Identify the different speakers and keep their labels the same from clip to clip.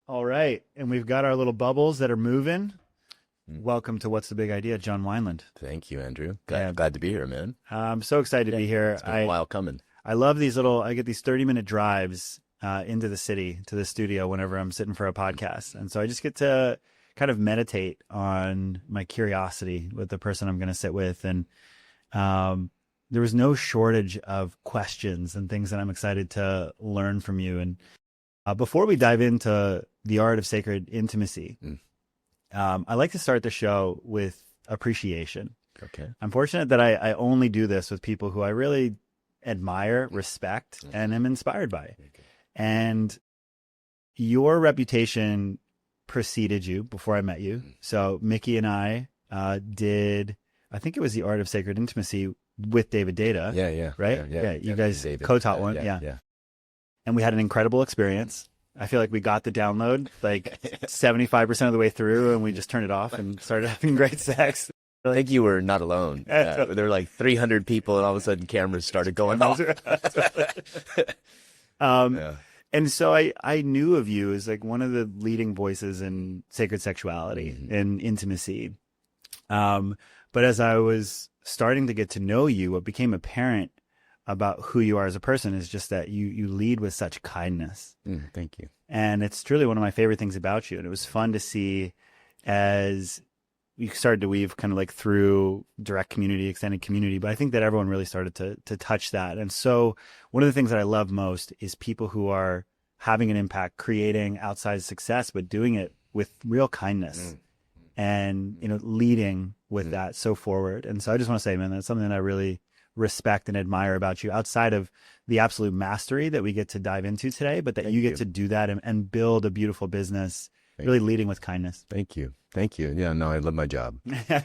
Speaker 1: All right. And we've got our little bubbles that are moving.
Speaker 2: Mm.
Speaker 1: Welcome to What's the Big Idea, John Wineland.
Speaker 2: Thank you, Andrew.
Speaker 1: Yeah.
Speaker 2: Glad to be here, man.
Speaker 1: I'm so excited to be here.
Speaker 2: It's been a while coming.
Speaker 1: I love I get these 30-minute drives into the city, to the studio whenever I'm sitting for a podcast. And so I just get to kind of meditate on my curiosity with the person I'm going to sit with. And there was no shortage of questions and things that I'm excited to learn from you. And before we dive into the art of sacred intimacy, I like to start the show with appreciation.
Speaker 2: Okay.
Speaker 1: I'm fortunate that I only do this with people who I really admire, respect, and am inspired by.
Speaker 2: Okay.
Speaker 1: And your reputation preceded you before I met you. So Mickey and I I think it was the art of sacred intimacy with David Data.
Speaker 2: Yeah.
Speaker 1: Right?
Speaker 2: Yeah.
Speaker 1: You guys
Speaker 2: David,
Speaker 1: co-taught one. Yeah. And we had an incredible experience. I feel like we got the download like 75% of the way through, and we just turned it off and started having great sex.
Speaker 2: I think you were not alone. There were like 300 people, and all of a sudden cameras started going off.
Speaker 1: And so I knew of you as like one of the leading voices in sacred sexuality and intimacy. But as I was starting to get to know you, what became apparent about who you are as a person is just that you lead with such kindness.
Speaker 2: Thank you.
Speaker 1: And it's truly one of my favorite things about you. And it was fun to see as we started to weave kind of like through direct community, extended community, but I think that everyone really started to touch that. And so one of the things that I love most is people who are having an impact, creating outsized success, but doing it with real kindness and, leading with that so forward. And so I just want to say, man, that's something that I really respect and admire about you outside of the absolute mastery that we get to dive into today, but that you get to do that and build a beautiful business, really leading with kindness.
Speaker 2: Thank you. Yeah, no, I love my job.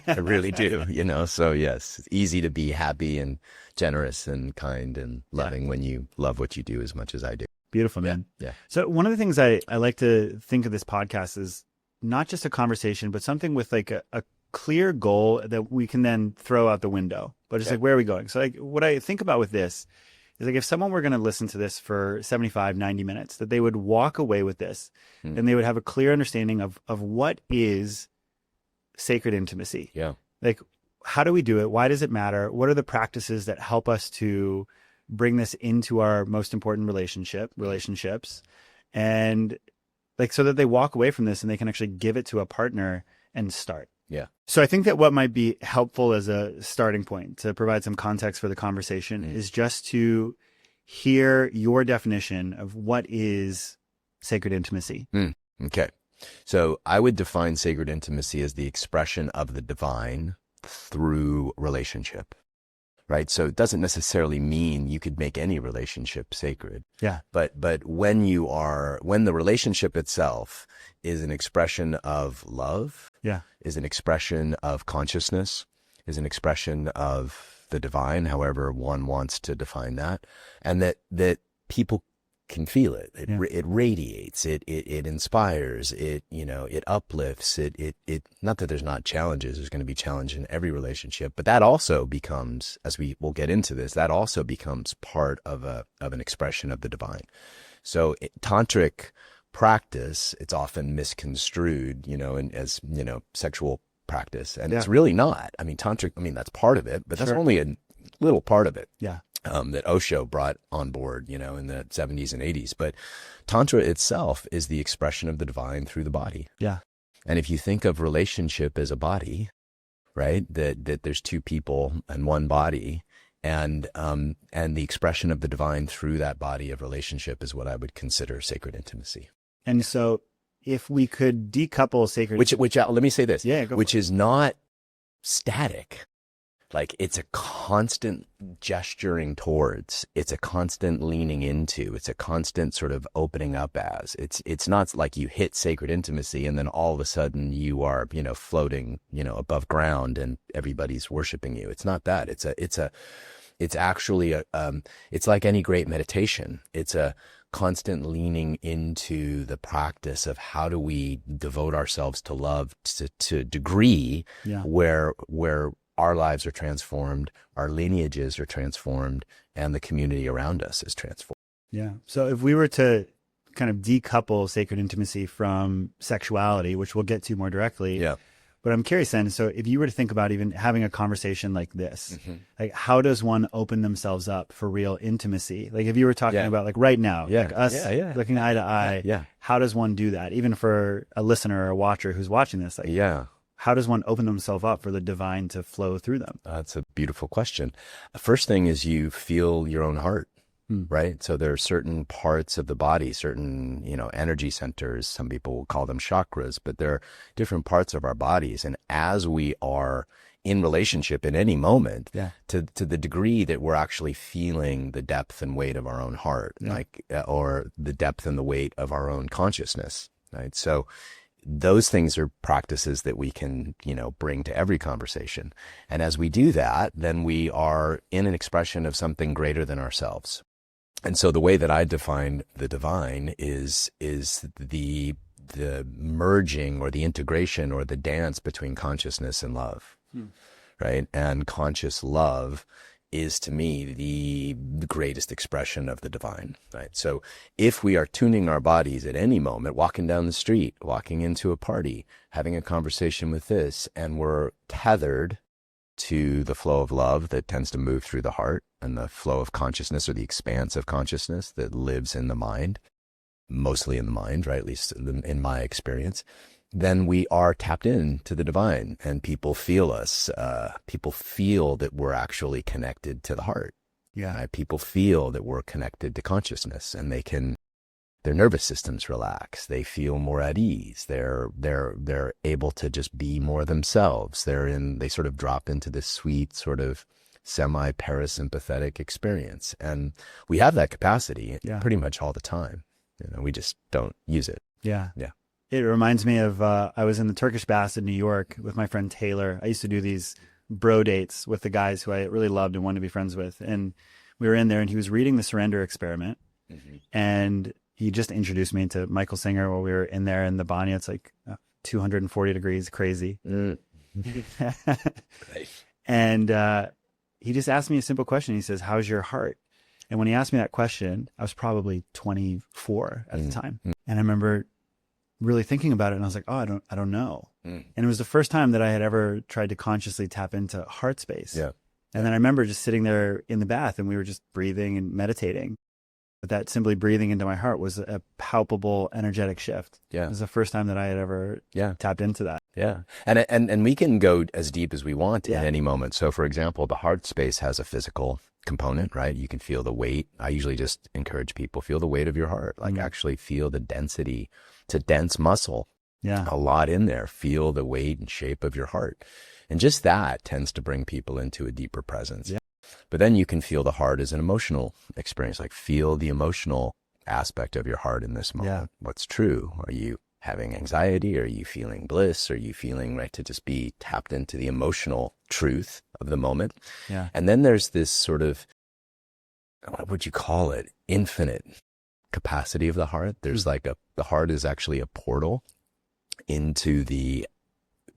Speaker 2: I really do, so yes, it's easy to be happy and generous and kind and loving when you love what you do as much as I do.
Speaker 1: Beautiful, man.
Speaker 2: Yeah.
Speaker 1: So one of the things I like to think of this podcast is not just a conversation, but something with like a clear goal that we can then throw out the window. But it's like, where are we going? So like what I think about with this is like if someone were going to listen to this for 75, 90 minutes, that they would walk away with this and they would have a clear understanding of what is sacred intimacy.
Speaker 2: Yeah.
Speaker 1: Like, how do we do it? Why does it matter? What are the practices that help us to bring this into our most important relationships? And like, so that they walk away from this and they can actually give it to a partner and start.
Speaker 2: Yeah.
Speaker 1: So I think that what might be helpful as a starting point to provide some context for the conversation is just to hear your definition of what is sacred intimacy.
Speaker 2: Okay. So I would define sacred intimacy as the expression of the divine through relationship, right? So it doesn't necessarily mean you could make any relationship sacred.
Speaker 1: Yeah.
Speaker 2: But when the relationship itself is an expression of love, is an expression of consciousness, is an expression of the divine, however one wants to define that, and that people can feel it. It radiates. It inspires. It uplifts. It not that there's not challenges. There's going to be challenge in every relationship, but that also becomes, as we will get into this, that also becomes part of an expression of the divine. So tantric practice, it's often misconstrued, as sexual practice, and it's really not. I mean, tantric. I mean, that's part of it, but that's only a little part of it.
Speaker 1: Yeah.
Speaker 2: That Osho brought on board, in the 70s and 80s. But Tantra itself is the expression of the divine through the body.
Speaker 1: Yeah.
Speaker 2: And if you think of relationship as a body, right, that there's two people and one body, and the expression of the divine through that body of relationship is what I would consider sacred intimacy.
Speaker 1: And so if we could decouple sacred...
Speaker 2: Which let me say this.
Speaker 1: Yeah,
Speaker 2: which is not static. Like, it's a constant gesturing towards, it's a constant leaning into, it's a constant sort of opening up as. It's not like you hit sacred intimacy and then all of a sudden you are, floating, above ground and everybody's worshiping you. It's not that. It's actually it's like any great meditation. It's a constant leaning into the practice of how do we devote ourselves to love to a degree where our lives are transformed, our lineages are transformed, and the community around us is transformed.
Speaker 1: Yeah. So if we were to kind of decouple sacred intimacy from sexuality, which we'll get to more directly.
Speaker 2: Yeah.
Speaker 1: But I'm curious then, so if you were to think about even having a conversation like this, like how does one open themselves up for real intimacy? Like if you were talking about like right now, like us looking eye to eye, how does one do that? Even for a listener or a watcher who's watching this, like how does one open themselves up for the divine to flow through them?
Speaker 2: That's a beautiful question. The first thing is you feel your own heart. Right. So there are certain parts of the body, certain, energy centers. Some people will call them chakras, but there are different parts of our bodies. And as we are in relationship in any moment, to the degree that we're actually feeling the depth and weight of our own heart, or the depth and the weight of our own consciousness. Right. So those things are practices that we can, bring to every conversation. And as we do that, then we are in an expression of something greater than ourselves. And so the way that I define the divine is the merging or the integration or the dance between consciousness and love, right? And conscious love is to me the greatest expression of the divine, right? So if we are tuning our bodies at any moment, walking down the street, walking into a party, having a conversation with this, and we're tethered to the flow of love that tends to move through the heart and the flow of consciousness or the expanse of consciousness that lives in the mind, mostly in the mind, right? At least in my experience, then we are tapped in to the divine and people feel us. People feel that we're actually connected to the heart.
Speaker 1: Yeah.
Speaker 2: Right? People feel that we're connected to consciousness and their nervous systems relax. They feel more at ease. They're able to just be more themselves. They sort of drop into this sweet sort of semi-parasympathetic experience. And we have that capacity pretty much all the time. We just don't use it.
Speaker 1: Yeah.
Speaker 2: Yeah.
Speaker 1: It reminds me of, I was in the Turkish Baths in New York with my friend Taylor. I used to do these bro dates with the guys who I really loved and wanted to be friends with. And we were in there and he was reading The Surrender Experiment. And he just introduced me to Michael Singer while we were in there in the banya. It's like 240 degrees, crazy. And he just asked me a simple question. He says, "How's your heart?" And when he asked me that question, I was probably 24 at the time. And I remember really thinking about it. And I was like, oh, I don't know. And it was the first time that I had ever tried to consciously tap into heart space.
Speaker 2: Yeah.
Speaker 1: And then I remember just sitting there in the bath and we were just breathing and meditating. But that simply breathing into my heart was a palpable energetic shift.
Speaker 2: Yeah.
Speaker 1: It was the first time that I had ever tapped into that.
Speaker 2: Yeah. And we can go as deep as we want in any moment. So for example, the heart space has a physical component, right? You can feel the weight. I usually just encourage people, feel the weight of your heart, like actually feel the density. It's a dense muscle.
Speaker 1: Yeah.
Speaker 2: A lot in there. Feel the weight and shape of your heart. And just that tends to bring people into a deeper presence. Yeah. But then you can feel the heart as an emotional experience, like feel the emotional aspect of your heart in this moment. Yeah. What's true? Are you having anxiety? Are you feeling bliss? Are you feeling right to just be tapped into the emotional truth of the moment?
Speaker 1: Yeah.
Speaker 2: And then there's this sort of, what would you call it? Infinite capacity of the heart. There's the heart is actually a portal into the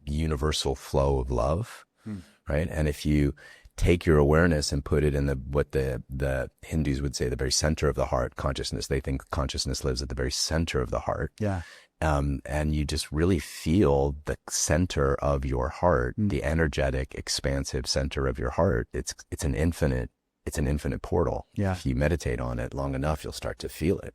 Speaker 2: universal flow of love, right? And if you take your awareness and put it in what the Hindus would say, the very center of the heart, consciousness. They think consciousness lives at the very center of the heart.
Speaker 1: Yeah.
Speaker 2: And you just really feel the center of your heart, the energetic, expansive center of your heart. It's an infinite portal.
Speaker 1: Yeah.
Speaker 2: If you meditate on it long enough, you'll start to feel it.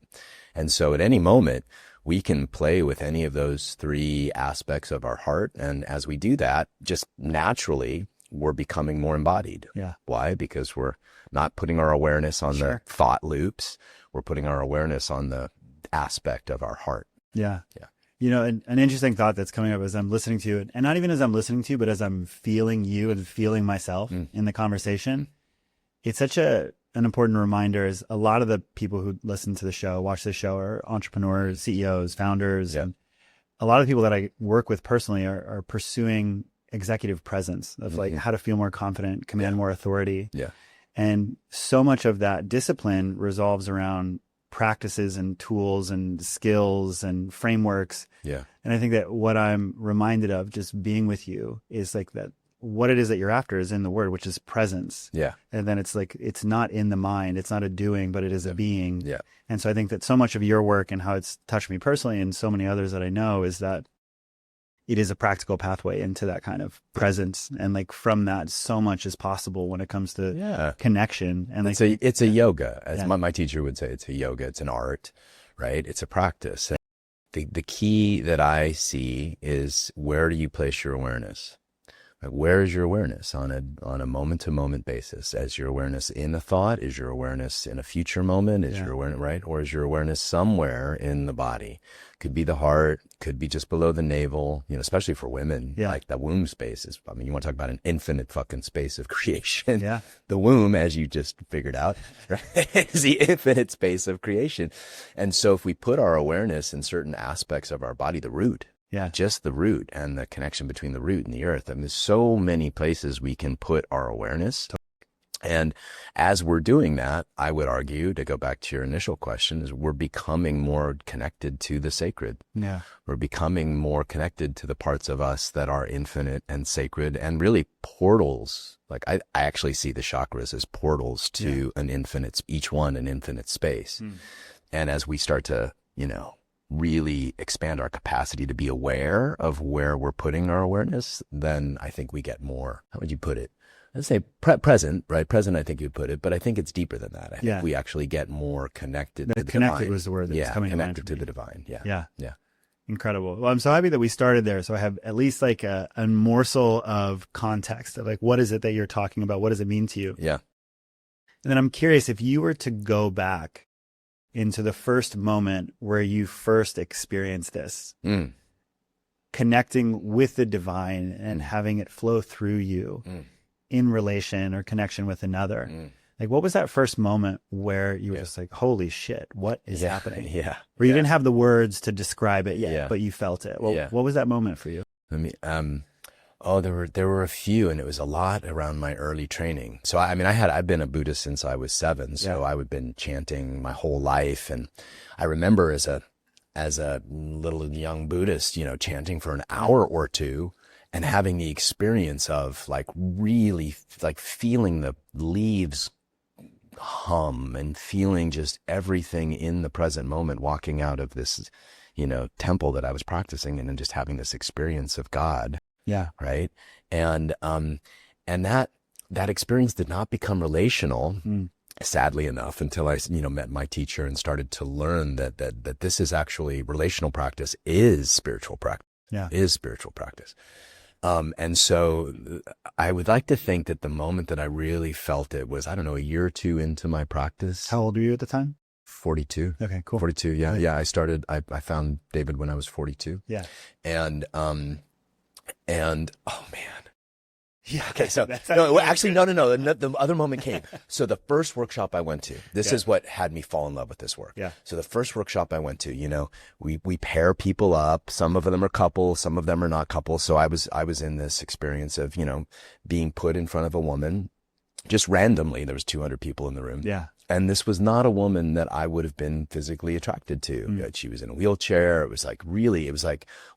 Speaker 2: And so at any moment, we can play with any of those three aspects of our heart. And as we do that, just naturally, we're becoming more embodied.
Speaker 1: Yeah.
Speaker 2: Why? Because we're not putting our awareness on the thought loops. We're putting our awareness on the aspect of our heart.
Speaker 1: Yeah.
Speaker 2: Yeah.
Speaker 1: You know, an interesting thought that's coming up as I'm listening to you, and not even as I'm listening to you, but as I'm feeling you and feeling myself in the conversation, it's such an important reminder is a lot of the people who listen to the show, watch the show are entrepreneurs, CEOs, founders.
Speaker 2: Yeah.
Speaker 1: And a lot of people that I work with personally are pursuing executive presence of like how to feel more confident, command more authority.
Speaker 2: Yeah.
Speaker 1: And so much of that discipline revolves around practices and tools and skills and frameworks.
Speaker 2: Yeah.
Speaker 1: And I think that what I'm reminded of just being with you is like that what it is that you're after is in the word, which is presence.
Speaker 2: Yeah.
Speaker 1: And then it's like, it's not in the mind. It's not a doing, but it is a being.
Speaker 2: Yeah.
Speaker 1: And so I think that so much of your work and how it's touched me personally and so many others that I know is that it is a practical pathway into that kind of presence. And like from that, so much is possible when it comes to connection. And like,
Speaker 2: it's a yoga, as my teacher would say, it's a yoga, it's an art, right? It's a practice. And the key that I see is, where do you place your awareness? Like, where is your awareness on a moment to moment basis? Is your awareness in a thought? Is your awareness in a future moment? Is your awareness, right? Or is your awareness somewhere in the body? Could be the heart, could be just below the navel, especially for women, like the womb space is, you want to talk about an infinite fucking space of creation.
Speaker 1: Yeah.
Speaker 2: The womb, as you just figured out, right, is the infinite space of creation. And so if we put our awareness in certain aspects of our body, the root, just the root and the connection between the root and the earth. I mean, there's so many places we can put our awareness. And as we're doing that, I would argue, to go back to your initial question, is we're becoming more connected to the sacred.
Speaker 1: Yeah.
Speaker 2: We're becoming more connected to the parts of us that are infinite and sacred, and really portals. Like I actually see the chakras as portals to an infinite, each one an infinite space. And as we start to, really expand our capacity to be aware of where we're putting our awareness, then I think we get more, how would you put it? I'd say present, right? Present, I think you'd put it, but I think it's deeper than that. I think we actually get more connected to the
Speaker 1: connected
Speaker 2: divine.
Speaker 1: Was the word that's coming to mind.
Speaker 2: Connected to the divine.
Speaker 1: Yeah. Incredible. Well, I'm so happy that we started there. So I have at least like a morsel of context of like, what is it that you're talking about? What does it mean to you?
Speaker 2: Yeah.
Speaker 1: And then I'm curious, if you were to go back into the first moment where you first experienced this, connecting with the divine and having it flow through you in relation or connection with another. Like, what was that first moment where you were just like, holy shit, what is happening?
Speaker 2: Yeah.
Speaker 1: Where you didn't have the words to describe it yet, but you felt it. Well, what was that moment for you?
Speaker 2: There were a few, and it was a lot around my early training. So, I've been a Buddhist since I was 7. So I've been chanting my whole life. And I remember as a little young Buddhist, chanting for an hour or two and having the experience of like really like feeling the leaves hum and feeling just everything in the present moment, walking out of this, temple that I was practicing in, and just having this experience of God.
Speaker 1: Yeah.
Speaker 2: Right. And that experience did not become relational, sadly enough, until I, met my teacher and started to learn that this is actually relational practice is spiritual practice.
Speaker 1: Yeah.
Speaker 2: Is spiritual practice. And so I would like to think that the moment that I really felt it was, I don't know, a year or two into my practice.
Speaker 1: How old were you at the time?
Speaker 2: 42.
Speaker 1: Okay, cool.
Speaker 2: 42. Yeah. Right. Yeah. I found David when I was 42.
Speaker 1: Yeah.
Speaker 2: And oh man.
Speaker 1: Yeah.
Speaker 2: Okay. So no. The other moment came. So the first workshop I went to, this is what had me fall in love with this work.
Speaker 1: Yeah.
Speaker 2: So the first workshop I went to, we pair people up. Some of them are couples, some of them are not couples. So I was in this experience of, being put in front of a woman just randomly. There was 200 people in the room.
Speaker 1: Yeah.
Speaker 2: And this was not a woman that I would have been physically attracted to. She was in a wheelchair. It was like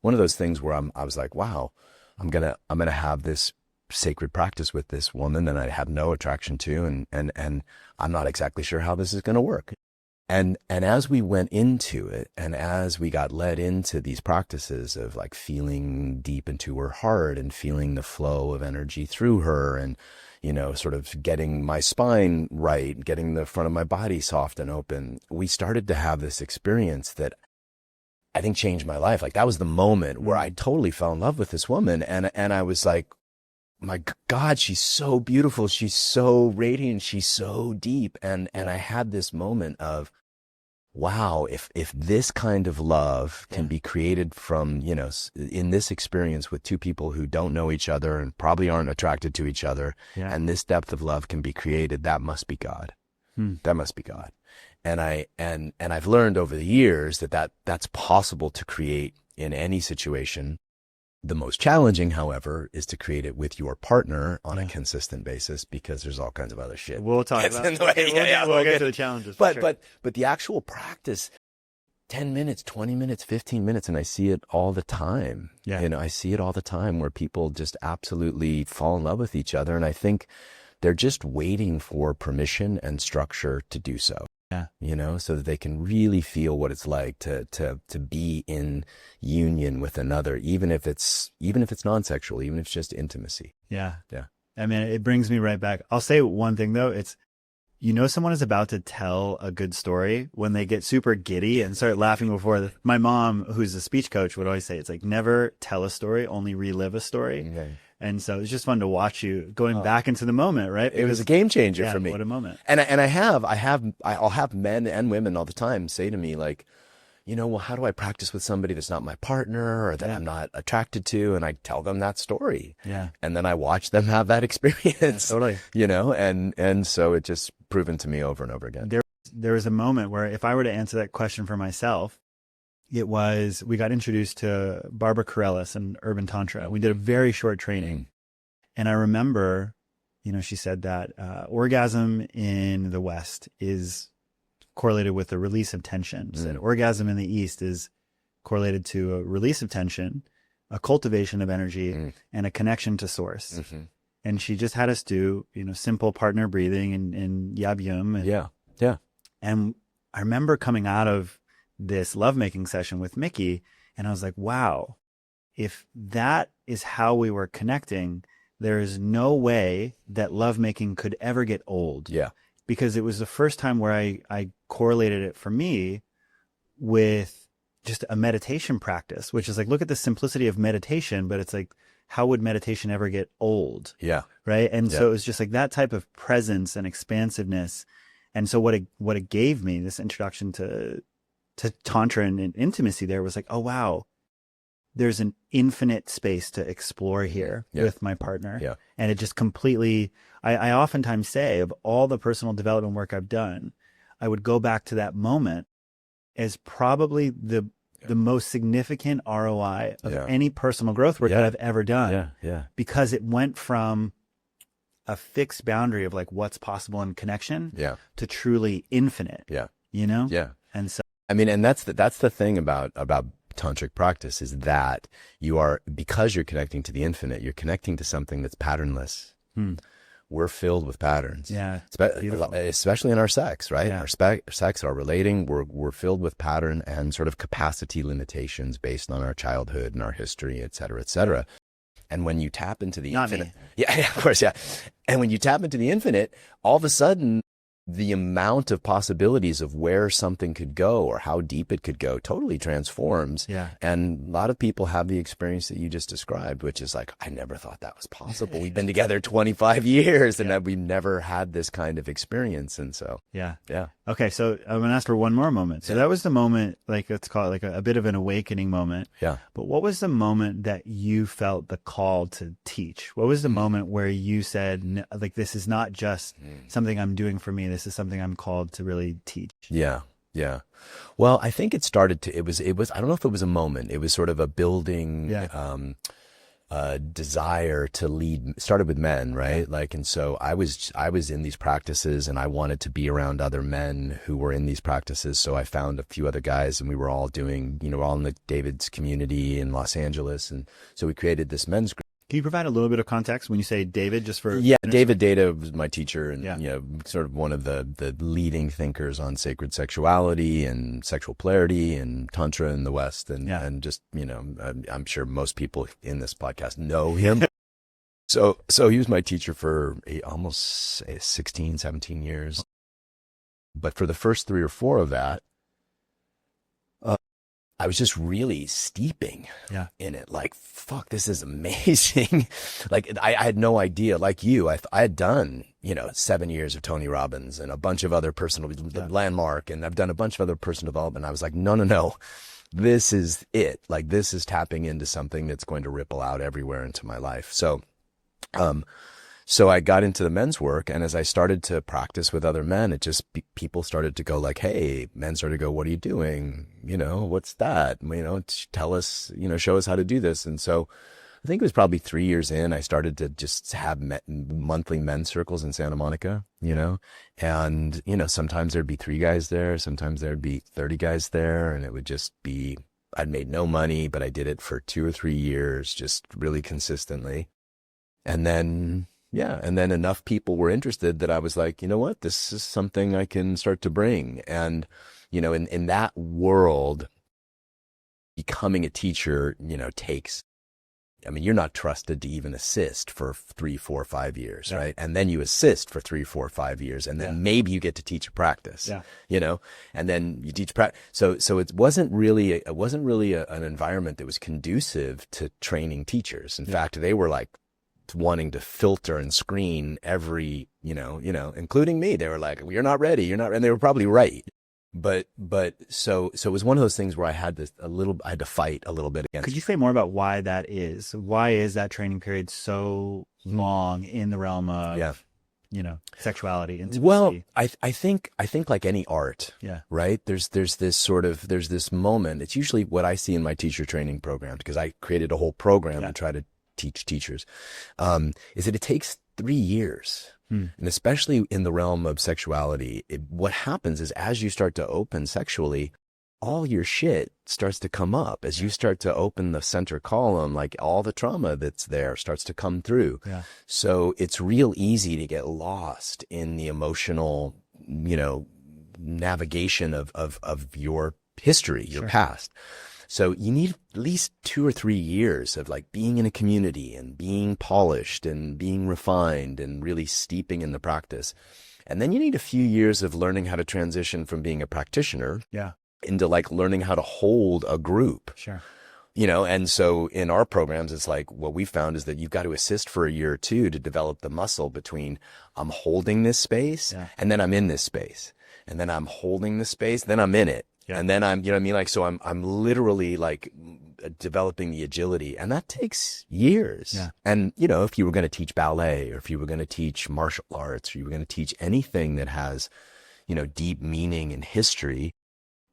Speaker 2: one of those things where I was like, wow, I'm going to have this sacred practice with this woman that I have no attraction to. And I'm not exactly sure how this is going to work. And as we went into it, and as we got led into these practices of like feeling deep into her heart and feeling the flow of energy through her, and sort of getting my spine right, getting the front of my body soft and open, we started to have this experience that I think changed my life. Like that was the moment where I totally fell in love with this woman. And I was like, my God, she's so beautiful. She's so radiant. She's so deep. And I had this moment of, wow, if this kind of love can be created from, in this experience with two people who don't know each other and probably aren't attracted to each other, and this depth of love can be created, that must be God. That must be God. And I've learned over the years that's possible to create in any situation. The most challenging, however, is to create it with your partner on a consistent basis, because there's all kinds of other shit.
Speaker 1: We'll talk about it. We'll get to the challenges.
Speaker 2: But the actual practice, 10 minutes, 20 minutes, 15 minutes. And I see it all the time.
Speaker 1: Yeah.
Speaker 2: I see it all the time where people just absolutely fall in love with each other. And I think they're just waiting for permission and structure to do so.
Speaker 1: Yeah.
Speaker 2: So that they can really feel what it's like to be in union with another, even if it's non-sexual, even if it's just intimacy.
Speaker 1: Yeah.
Speaker 2: Yeah.
Speaker 1: I mean, it brings me right back. I'll say one thing though. Someone is about to tell a good story when they get super giddy and start laughing before. My mom, who's a speech coach, would always say, it's like, never tell a story, only relive a story.
Speaker 2: Okay.
Speaker 1: And so it's just fun to watch you going back into the moment, right?
Speaker 2: It was a game changer for me.
Speaker 1: What a moment.
Speaker 2: And I'll have men and women all the time say to me like, well, how do I practice with somebody that's not my partner or that I'm not attracted to? And I tell them that story.
Speaker 1: Yeah.
Speaker 2: And then I watch them have that experience.
Speaker 1: Yeah, totally.
Speaker 2: And so it just proven to me over and over again.
Speaker 1: There was a moment where if I were to answer that question for myself, it was, we got introduced to Barbara Carrellis and Urban Tantra. We did a very short training. And I remember, she said that orgasm in the West is correlated with the release of tension. So orgasm in the East is correlated to a release of tension, a cultivation of energy, and a connection to source. Mm-hmm. And she just had us do, simple partner breathing and yab yum.
Speaker 2: Yeah.
Speaker 1: And I remember coming out of this lovemaking session with Mickey, and I was like, wow, if that is how we were connecting, there is no way that lovemaking could ever get old.
Speaker 2: Yeah.
Speaker 1: Because it was the first time where I correlated it for me with just a meditation practice, which is like, look at the simplicity of meditation, but it's like, how would meditation ever get old?
Speaker 2: Yeah.
Speaker 1: Right. And so it was just like that type of presence and expansiveness. And so what it gave me, this introduction to Tantra and intimacy there was like, oh, wow, there's an infinite space to explore here with my partner.
Speaker 2: Yeah.
Speaker 1: And it just completely, I oftentimes say, of all the personal development work I've done, I would go back to that moment as probably the most significant ROI of any personal growth work that I've ever done.
Speaker 2: Yeah.
Speaker 1: Because it went from a fixed boundary of like what's possible in connection to truly infinite.
Speaker 2: Yeah.
Speaker 1: Yeah. And so,
Speaker 2: I mean, and that's the thing about tantric practice is that because you're connecting to the infinite, you're connecting to something that's patternless. We're filled with patterns.
Speaker 1: Yeah.
Speaker 2: Especially in our sex, right?
Speaker 1: Yeah.
Speaker 2: Our sex, our relating, we're filled with pattern and sort of capacity limitations based on our childhood and our history, et cetera, et cetera. And when you tap into the infinite, of course. And when you tap into the infinite, all of a sudden, the amount of possibilities of where something could go or how deep it could go totally transforms.
Speaker 1: Yeah.
Speaker 2: And a lot of people have the experience that you just described, which is like, I never thought that was possible. We've been together 25 years and we've never had this kind of experience. And so,
Speaker 1: yeah.
Speaker 2: Yeah.
Speaker 1: Okay. So I'm going to ask for one more moment. So that was the moment, like, let's call it like a bit of an awakening moment.
Speaker 2: Yeah.
Speaker 1: But what was the moment that you felt the call to teach? What was the moment where you said, like, this is not just something I'm doing for me. This is something I'm called to really teach.
Speaker 2: Yeah. Yeah. Well, I think it was, I don't know if it was a moment. It was sort of a building, desire to lead. Started with men, right? Like, and so I was in these practices and I wanted to be around other men who were in these practices. So I found a few other guys and we were all doing, all in the David's community in Los Angeles. And so we created this men's group.
Speaker 1: Can you provide a little bit of context when you say David, just for...
Speaker 2: Yeah, David Data was my teacher and, sort of one of the leading thinkers on sacred sexuality and sexual polarity and Tantra in the West. And just, I'm sure most people in this podcast know him. So he was my teacher for almost 16, 17 years. But for the first 3 or 4 of that, I was just really steeping in it. Like, fuck, this is amazing. Like, I had no idea. Like you, I had done, 7 years of Tony Robbins and a bunch of other personal landmark. And I've done a bunch of other personal development. I was like, no. This is it. Like, this is tapping into something that's going to ripple out everywhere into my life. So I got into the men's work, and as I started to practice with other men, it just, people started to go like, hey, men started to go, what are you doing? What's that? Tell us, show us how to do this. And so I think it was probably 3 years in, I started to just have monthly men's circles in Santa Monica, and, sometimes there'd be 3 guys there. Sometimes there'd be 30 guys there, and it would just be, I'd made no money, but I did it for 2 or 3 years, just really consistently. And then, enough people were interested that I was like, you know what, this is something I can start to bring. And, in that world, becoming a teacher, takes, you're not trusted to even assist for 3, 4, 5 years, right? And then you assist for 3, 4, 5 years, and then maybe you get to teach a practice, and then you teach practice. So it wasn't really an environment that was conducive to training teachers. In fact, they were like wanting to filter and screen every, including me. They were like, well, you're not ready. And they were probably right. But so it was one of those things where I had to fight a little bit against.
Speaker 1: Could you say more about why that is? Why is that training period so long in the realm of, sexuality? Intimacy?
Speaker 2: Well, I think like any art, right? There's this moment. It's usually what I see in my teacher training program, because I created a whole program to try to teach teachers, is that it takes 3 years. And especially in the realm of sexuality, what happens is as you start to open sexually, all your shit starts to come up. As you start to open the center column, like all the trauma that's there starts to come through. Yeah. So it's real easy to get lost in the emotional, navigation of your history, your past. So you need at least 2 or 3 years of like being in a community and being polished and being refined and really steeping in the practice. And then you need a few years of learning how to transition from being a practitioner into like learning how to hold a group.
Speaker 1: Sure.
Speaker 2: And so in our programs, it's like what we found is that you've got to assist for a year or two to develop the muscle between I'm holding this space and then I'm in this space. And then I'm holding this space, then I'm in it. Yeah. And then I'm, like, so I'm literally like developing the agility, and that takes years. Yeah. And, if you were going to teach ballet, or if you were going to teach martial arts, or you were going to teach anything that has, deep meaning and history,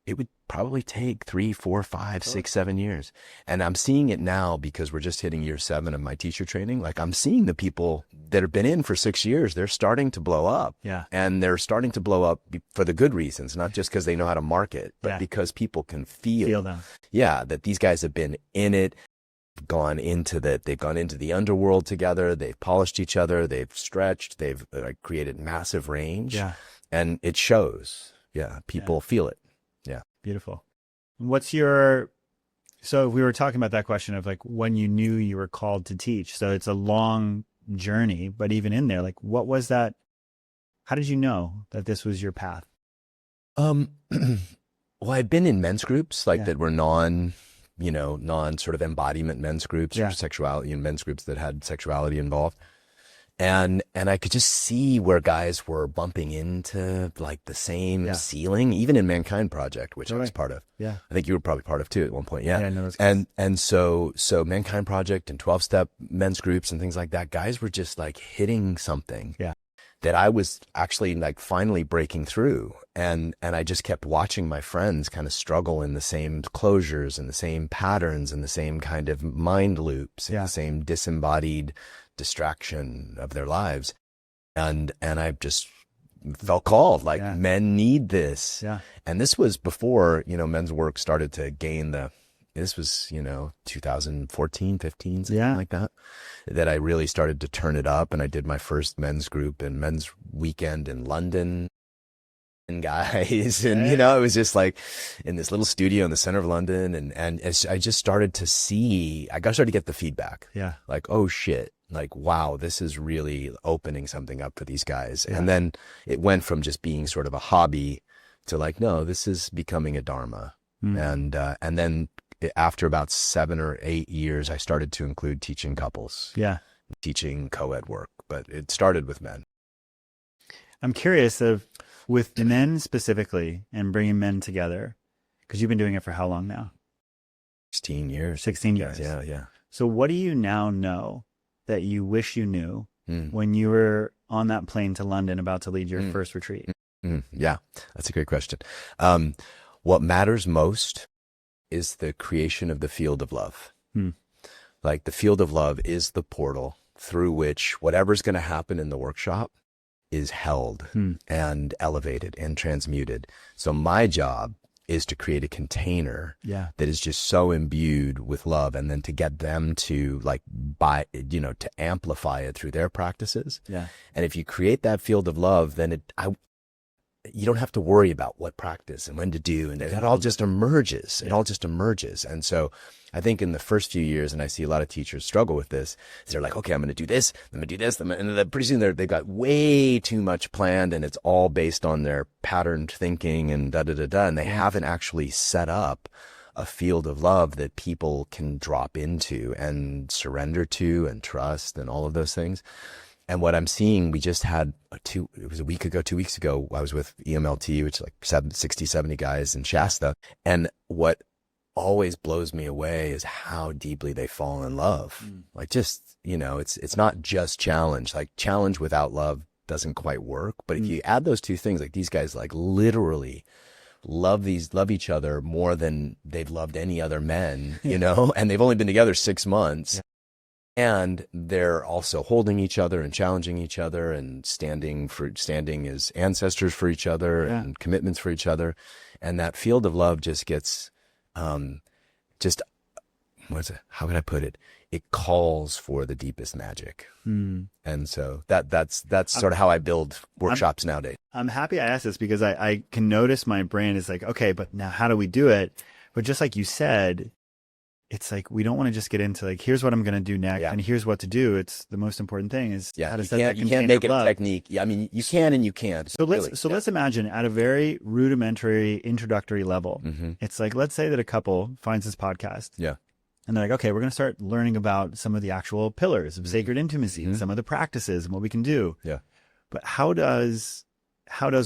Speaker 2: it would probably take 3, 4, 5, 6, 7 years. And I'm seeing it now because we're just hitting year 7 of my teacher training. Like I'm seeing the people that have been in for 6 years, they're starting to blow up. Yeah. And they're starting to blow up for the good reasons, not just because they know how to market, but because people can feel them. Yeah. That these guys have been in it, they've gone into the underworld together. They've polished each other. They've stretched. They've created massive range. Yeah. And it shows. Yeah. People feel it. Yeah.
Speaker 1: Beautiful. So we were talking about that question of like when you knew you were called to teach. So it's a long journey, but even in there, like what was that? How did you know that this was your path?
Speaker 2: Well, I'd been in men's groups that were non sort of embodiment men's groups or sexuality and men's groups that had sexuality involved. And I could just see where guys were bumping into like the same ceiling, even in Mankind Project, which I was part of. Yeah. I think you were probably part of too at one point. Yeah. Yeah, I know and so Mankind Project and 12-step men's groups and things like that, guys were just like hitting something that I was actually like finally breaking through. And I just kept watching my friends kind of struggle in the same closures and the same patterns and the same kind of mind loops and the same disembodied distraction of their lives. And I just felt called, like men need this. Yeah. And this was before, men's work started to gain this was, 2014, 15, something like that I really started to turn it up. And I did my first men's group and men's weekend in London. And guys, and it was just like in this little studio in the center of London, and as I just started to see, I started to get the feedback. Yeah, like, oh shit, like wow, this is really opening something up for these guys. And then it went from just being sort of a hobby to like, no, this is becoming a dharma. And then after about 7 or 8 years, I started to include teaching couples. Yeah, teaching co-ed work, but it started with men.
Speaker 1: I'm curious with the men specifically and bringing men together, because you've been doing it for how long now?
Speaker 2: 16 years.
Speaker 1: 16 years.
Speaker 2: Yeah.
Speaker 1: So what do you now know that you wish you knew when you were on that plane to London about to lead your first retreat?
Speaker 2: Yeah, that's a great question. What matters most is the creation of the field of love. Like the field of love is the portal through which whatever's going to happen in the workshop is held and elevated and transmuted. So my job is to create a container that is just so imbued with love, and then to get them to to amplify it through their practices. Yeah. And if you create that field of love, then you don't have to worry about what practice and when to do, and it all just emerges. It all just emerges. And so I think in the first few years, and I see a lot of teachers struggle with this, is they're like, okay, I'm going to do this, I'm going to do this, and then pretty soon they've got way too much planned, and it's all based on their patterned thinking and and they haven't actually set up a field of love that people can drop into and surrender to and trust and all of those things. And what I'm seeing, we just had it was 2 weeks ago, I was with EMLT, which is like 60, 70 guys in Shasta. And what always blows me away is how deeply they fall in love. Like just, it's not just challenge. Like challenge without love doesn't quite work. But if you add those two things, like these guys like literally love each other more than they've loved any other men, and they've only been together 6 months. And they're also holding each other and challenging each other and standing as ancestors for each other and commitments for each other. And that field of love just gets, how can I put it? It calls for the deepest magic. And so that's sort of how I build workshops nowadays.
Speaker 1: I'm happy I asked this because I can notice my brain is like, okay, but now how do we do it? But just like you said, it's like, we don't want to just get into like, here's what I'm going to do next and here's what to do. It's the most important thing is how to set that container.
Speaker 2: You can't make it a technique. Yeah, I mean, you can and you can't.
Speaker 1: So let's imagine at a very rudimentary introductory level, it's like, let's say that a couple finds this podcast. Yeah. And they're like, okay, we're going to start learning about some of the actual pillars of sacred intimacy, some of the practices and what we can do. Yeah. But how does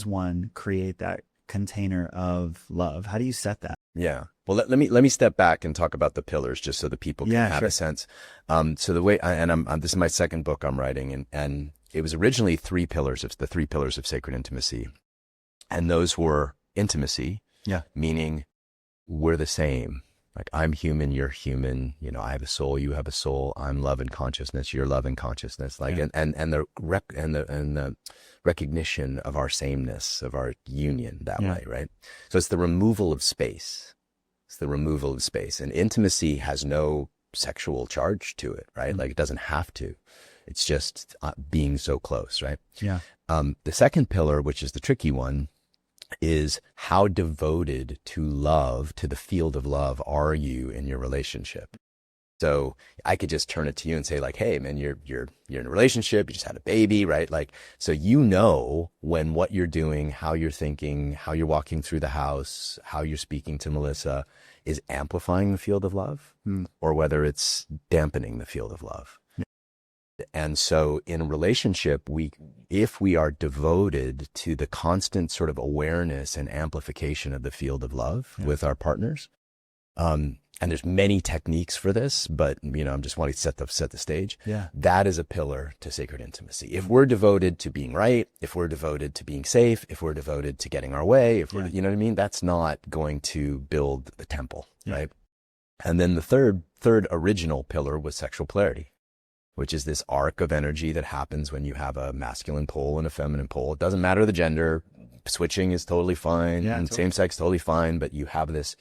Speaker 1: one create that container of love? How do you set that?
Speaker 2: Yeah. Well, let me step back and talk about the pillars just so that people can have a sense. So the way this is my second book I'm writing, and it was originally the 3 pillars of sacred intimacy. And those were intimacy, meaning we're the same. Like I'm human, you're human, I have a soul, you have a soul, I'm love and consciousness, you're love and consciousness. Like and the recognition of our sameness, of our union that way, right? So it's the removal of space. It's the removal of space. And intimacy has no sexual charge to it, right? Like it doesn't have to. It's just being so close, right? Yeah. The second pillar, which is the tricky one, is how devoted to love, to the field of love, are you in your relationship? So I could just turn it to you and say like, hey man, you're in a relationship, you just had a baby, right? Like, so when what you're doing, how you're thinking, how you're walking through the house, how you're speaking to Melissa is amplifying the field of love or whether it's dampening the field of love. And so in a relationship, if we are devoted to the constant sort of awareness and amplification of the field of love with our partners, and there's many techniques for this, but I'm just wanting to set the stage. Yeah. That is a pillar to sacred intimacy. If we're devoted to being right, if we're devoted to being safe, if we're devoted to getting our way, if we're, you know what I mean? That's not going to build the temple, right? And then the third original pillar was sexual polarity, which is this arc of energy that happens when you have a masculine pole and a feminine pole. It doesn't matter the gender. Switching is totally fine, and same sex totally fine, but you have this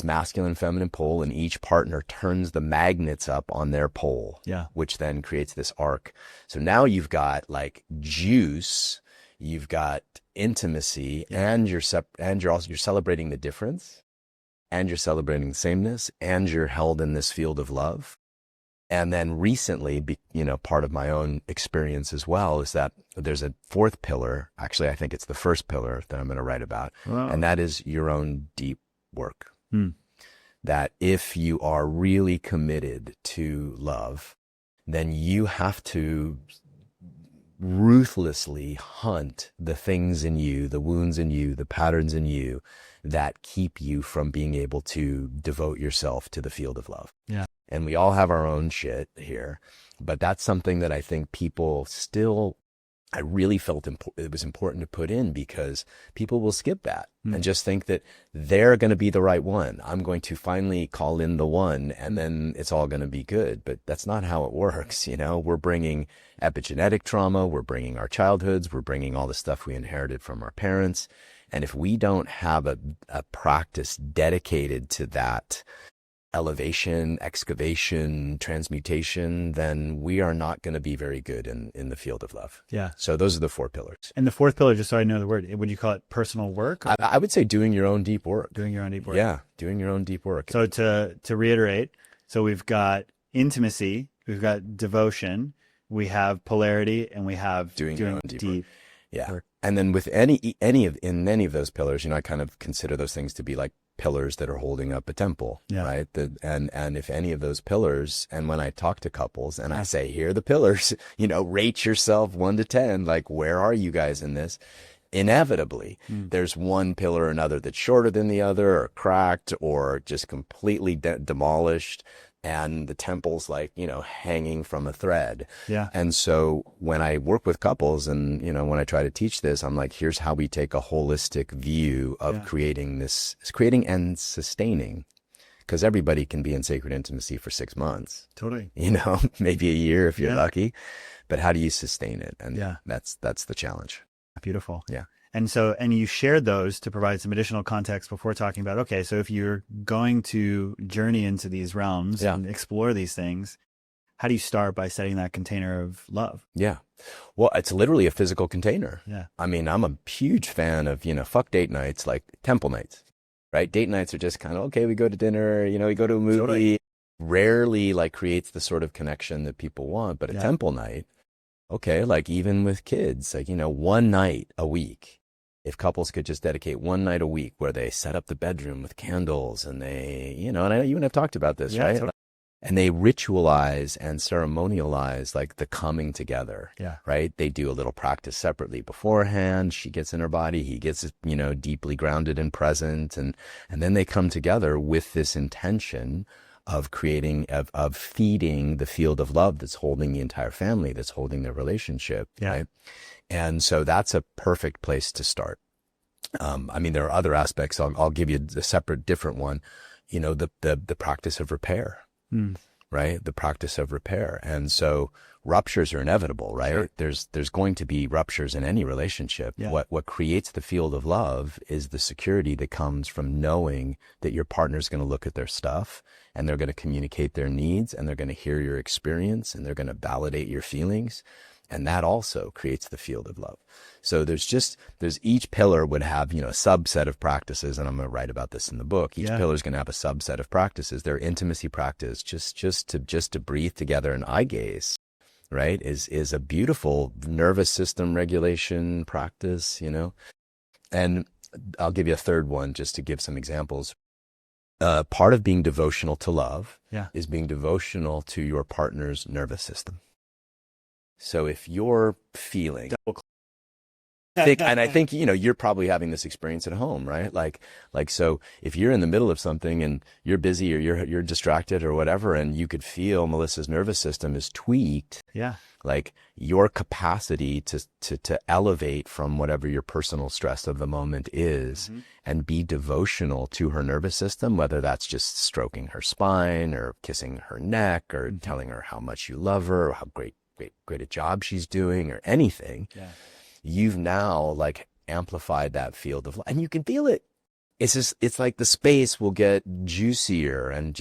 Speaker 2: masculine and feminine pole, and each partner turns the magnets up on their pole, which then creates this arc. So now you've got like juice, you've got intimacy, and you're celebrating the difference, and you're celebrating the sameness, and you're held in this field of love. And then recently, part of my own experience as well is that there's a 4th pillar. Actually, I think it's the first pillar that I'm going to write about. Wow. And that is your own deep work. That if you are really committed to love, then you have to ruthlessly hunt the things in you, the wounds in you, the patterns in you that keep you from being able to devote yourself to the field of love. Yeah. And we all have our own shit here, but that's something that I think people still I really felt it was important to put in because people will skip that and just think that they're going to be the right one. I'm going to finally call in the one and then it's all going to be good. But that's not how it works. You know, we're bringing epigenetic trauma. We're bringing our childhoods. We're bringing all the stuff we inherited from our parents. And if we don't have a practice dedicated to that elevation, excavation, transmutation, then we are not going to be very good in the field of love.
Speaker 1: Yeah.
Speaker 2: So those are the 4 pillars.
Speaker 1: And the 4th pillar, just so I know the word, would you call it personal work?
Speaker 2: I would say doing your own deep work.
Speaker 1: Doing your own deep work.
Speaker 2: Yeah, doing your own deep work.
Speaker 1: So to reiterate, so we've got intimacy, we've got devotion, we have polarity, and we have
Speaker 2: doing your own deep work. Yeah.
Speaker 1: Work.
Speaker 2: And then with any of those pillars, you know, I kind of consider those things to be like pillars that are holding up a temple, right? And if any of those pillars, and when I talk to couples and I say, here are the pillars, you know, rate yourself 1 to 10, like, where are you guys in this? Inevitably, there's one pillar or another that's shorter than the other, or cracked, or just completely demolished. And the temple's like, you know, hanging from a thread.
Speaker 1: Yeah.
Speaker 2: And so when I work with couples and, you know, when I try to teach this, I'm like, here's how we take a holistic view of creating and sustaining. Because everybody can be in sacred intimacy for 6 months.
Speaker 1: Totally.
Speaker 2: You know, maybe a year if you're lucky. But how do you sustain it? And that's the challenge.
Speaker 1: Beautiful.
Speaker 2: Yeah.
Speaker 1: And so, and you shared those to provide some additional context before talking about, okay, so if you're going to journey into these realms and explore these things, how do you start by setting that container of love?
Speaker 2: Yeah. Well, it's literally a physical container.
Speaker 1: Yeah.
Speaker 2: I mean, I'm a huge fan of, you know, fuck date nights, like temple nights, right? Date nights are just kind of, okay, we go to dinner, you know, we go to a movie. Totally. Rarely like creates the sort of connection that people want, but a temple night, okay, like even with kids, like, you know, one night a week. If couples could just dedicate one night a week where they set up the bedroom with candles and they, you know, and I know you and I've talked about this, right? Totally. And they ritualize and ceremonialize like the coming together, right? They do a little practice separately beforehand. She gets in her body, he gets, you know, deeply grounded and present. And then they come together with this intention of creating, of feeding the field of love that's holding the entire family, that's holding their relationship, right? And so that's a perfect place to start. I mean, there are other aspects. I'll give you a separate, different one. You know, the practice of repair, right? The practice of repair. And so ruptures are inevitable, right? Sure. There's going to be ruptures in any relationship. Yeah. What creates the field of love is the security that comes from knowing that your partner's going to look at their stuff and they're going to communicate their needs and they're going to hear your experience and they're going to validate your feelings. And that also creates the field of love. So there's each pillar would have, you know, a subset of practices. And I'm going to write about this in the book. Each pillar is going to have a subset of practices. Their intimacy practice, just to breathe together and eye gaze, right, is a beautiful nervous system regulation practice, you know. And I'll give you a third one just to give some examples. Part of being devotional to love is being devotional to your partner's nervous system. So if you're feeling and I think, you know, you're probably having this experience at home, right? Like, so if you're in the middle of something and you're busy or you're distracted or whatever, and you could feel Melissa's nervous system is tweaked. Yeah. Like your capacity to elevate from whatever your personal stress of the moment is and be devotional to her nervous system, whether that's just stroking her spine or kissing her neck or telling her how much you love her or how great a job she's doing or anything. Yeah. You've now like amplified that field of light and you can feel it. It's like the space will get juicier and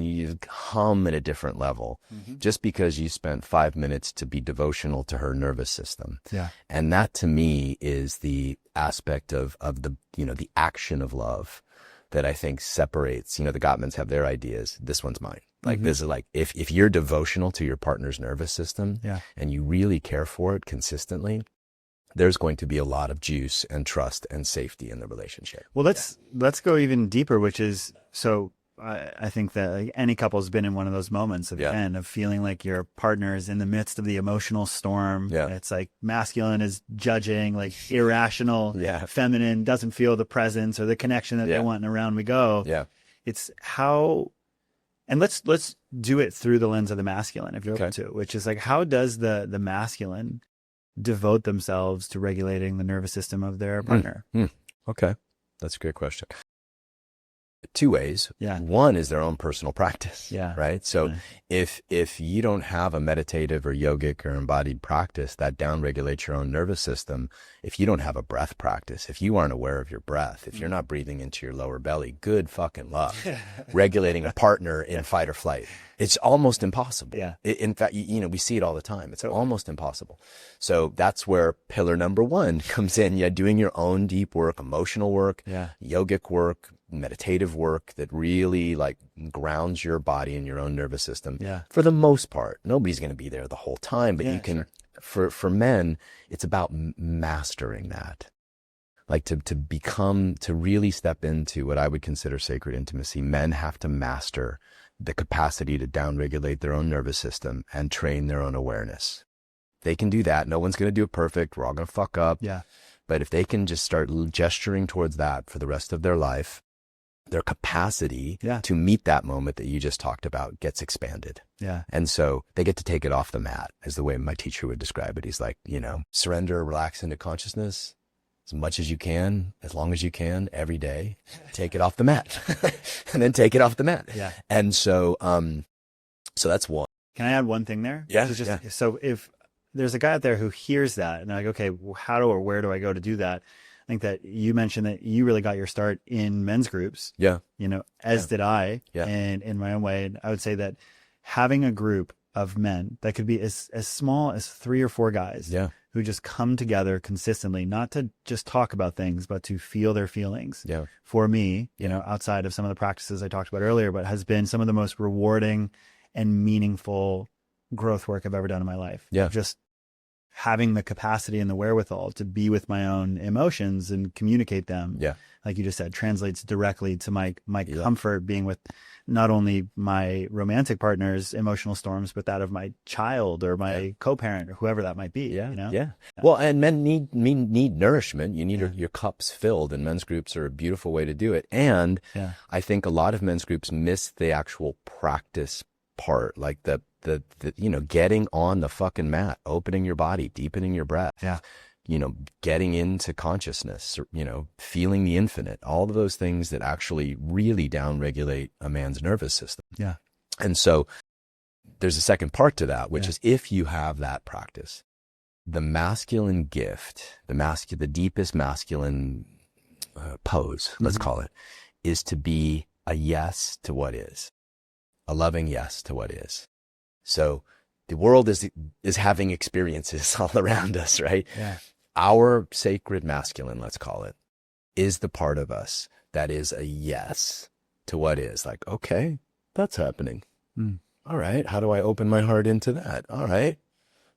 Speaker 2: you hum at a different level just because you spent 5 minutes to be devotional to her nervous system. Yeah. And that to me is the aspect of the, you know, the action of love that I think separates, you know, the Gottmans have their ideas. This one's mine. Like this is like, if you're devotional to your partner's nervous system and you really care for it consistently, there's going to be a lot of juice and trust and safety in the relationship. Well,
Speaker 1: let's go even deeper, which is, so I think that like, any couple has been in one of those moments of feeling like your partner is in the midst of the emotional storm. Yeah. It's like masculine is judging, like irrational, feminine doesn't feel the presence or the connection that they want, and around we go. Yeah. It's how, and let's do it through the lens of the masculine if you're open to, which is like, how does the masculine devote themselves to regulating the nervous system of their partner?
Speaker 2: Okay. That's a great question. Two ways.
Speaker 1: Yeah.
Speaker 2: One is their own personal practice.
Speaker 1: Yeah.
Speaker 2: Right. So if you don't have a meditative or yogic or embodied practice that downregulates your own nervous system, if you don't have a breath practice, if you aren't aware of your breath, if you're not breathing into your lower belly, good fucking luck regulating a partner in fight or flight. It's almost impossible.
Speaker 1: Yeah.
Speaker 2: In fact, we see it all the time. It's almost impossible. So that's where pillar number one comes in. Yeah. Doing your own deep work, emotional work, yogic work, meditative work that really like grounds your body and your own nervous system.
Speaker 1: Yeah.
Speaker 2: For the most part, nobody's going to be there the whole time, but you can, for men, it's about mastering that. Like to really step into what I would consider sacred intimacy. Men have to master the capacity to downregulate their own nervous system and train their own awareness. They can do that. No one's going to do it perfect. We're all going to fuck up.
Speaker 1: Yeah.
Speaker 2: But if they can just start gesturing towards that for the rest of their life, their capacity to meet that moment that you just talked about gets expanded.
Speaker 1: Yeah.
Speaker 2: And so they get to take it off the mat, is the way my teacher would describe it. He's like, surrender, relax into consciousness as much as you can, as long as you can, every day. Take it off the mat and then take it off the mat.
Speaker 1: Yeah.
Speaker 2: And so, so that's one.
Speaker 1: Can I add one thing there?
Speaker 2: Yeah.
Speaker 1: So if there's a guy out there who hears that and they're like, okay, well, where do I go to do that? I think that you mentioned that you really got your start in men's groups.
Speaker 2: Yeah.
Speaker 1: As did I.
Speaker 2: Yeah.
Speaker 1: And in my own way. And I would say that having a group of men that could be as small as 3 or 4 guys who just come together consistently, not to just talk about things, but to feel their feelings.
Speaker 2: Yeah.
Speaker 1: For me, outside of some of the practices I talked about earlier, but has been some of the most rewarding and meaningful growth work I've ever done in my life.
Speaker 2: Yeah.
Speaker 1: Just having the capacity and the wherewithal to be with my own emotions and communicate them.
Speaker 2: Yeah.
Speaker 1: Like you just said, translates directly to my comfort being with not only my romantic partner's emotional storms, but that of my child or my co-parent or whoever that might be.
Speaker 2: Yeah. Well, and men need nourishment. You need your cups filled, and men's groups are a beautiful way to do it. And I think a lot of men's groups miss the actual practice part, like the getting on the fucking mat, opening your body, deepening your breath, getting into consciousness, feeling the infinite, all of those things that actually really downregulate a man's nervous system.
Speaker 1: Yeah.
Speaker 2: And so there's a second part to that, which is if you have that practice, the masculine gift, the deepest masculine pose, let's call it, is to be a yes to what is, a loving yes to what is. So the world is having experiences all around us, right?
Speaker 1: Yeah.
Speaker 2: Our sacred masculine, let's call it, is the part of us that is a yes to what is. Like, okay, that's happening. All right. How do I open my heart into that? All right.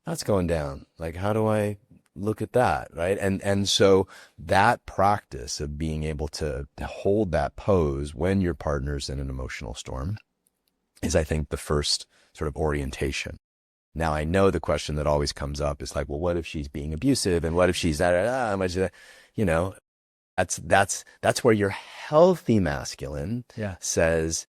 Speaker 2: That's going down. Like, how do I look at that? Right. And so that practice of being able to hold that pose when your partner's in an emotional storm is, I think, the first sort of orientation. Now, I know the question that always comes up is like, well, what if she's being abusive? And what if she's that's where your healthy masculine says,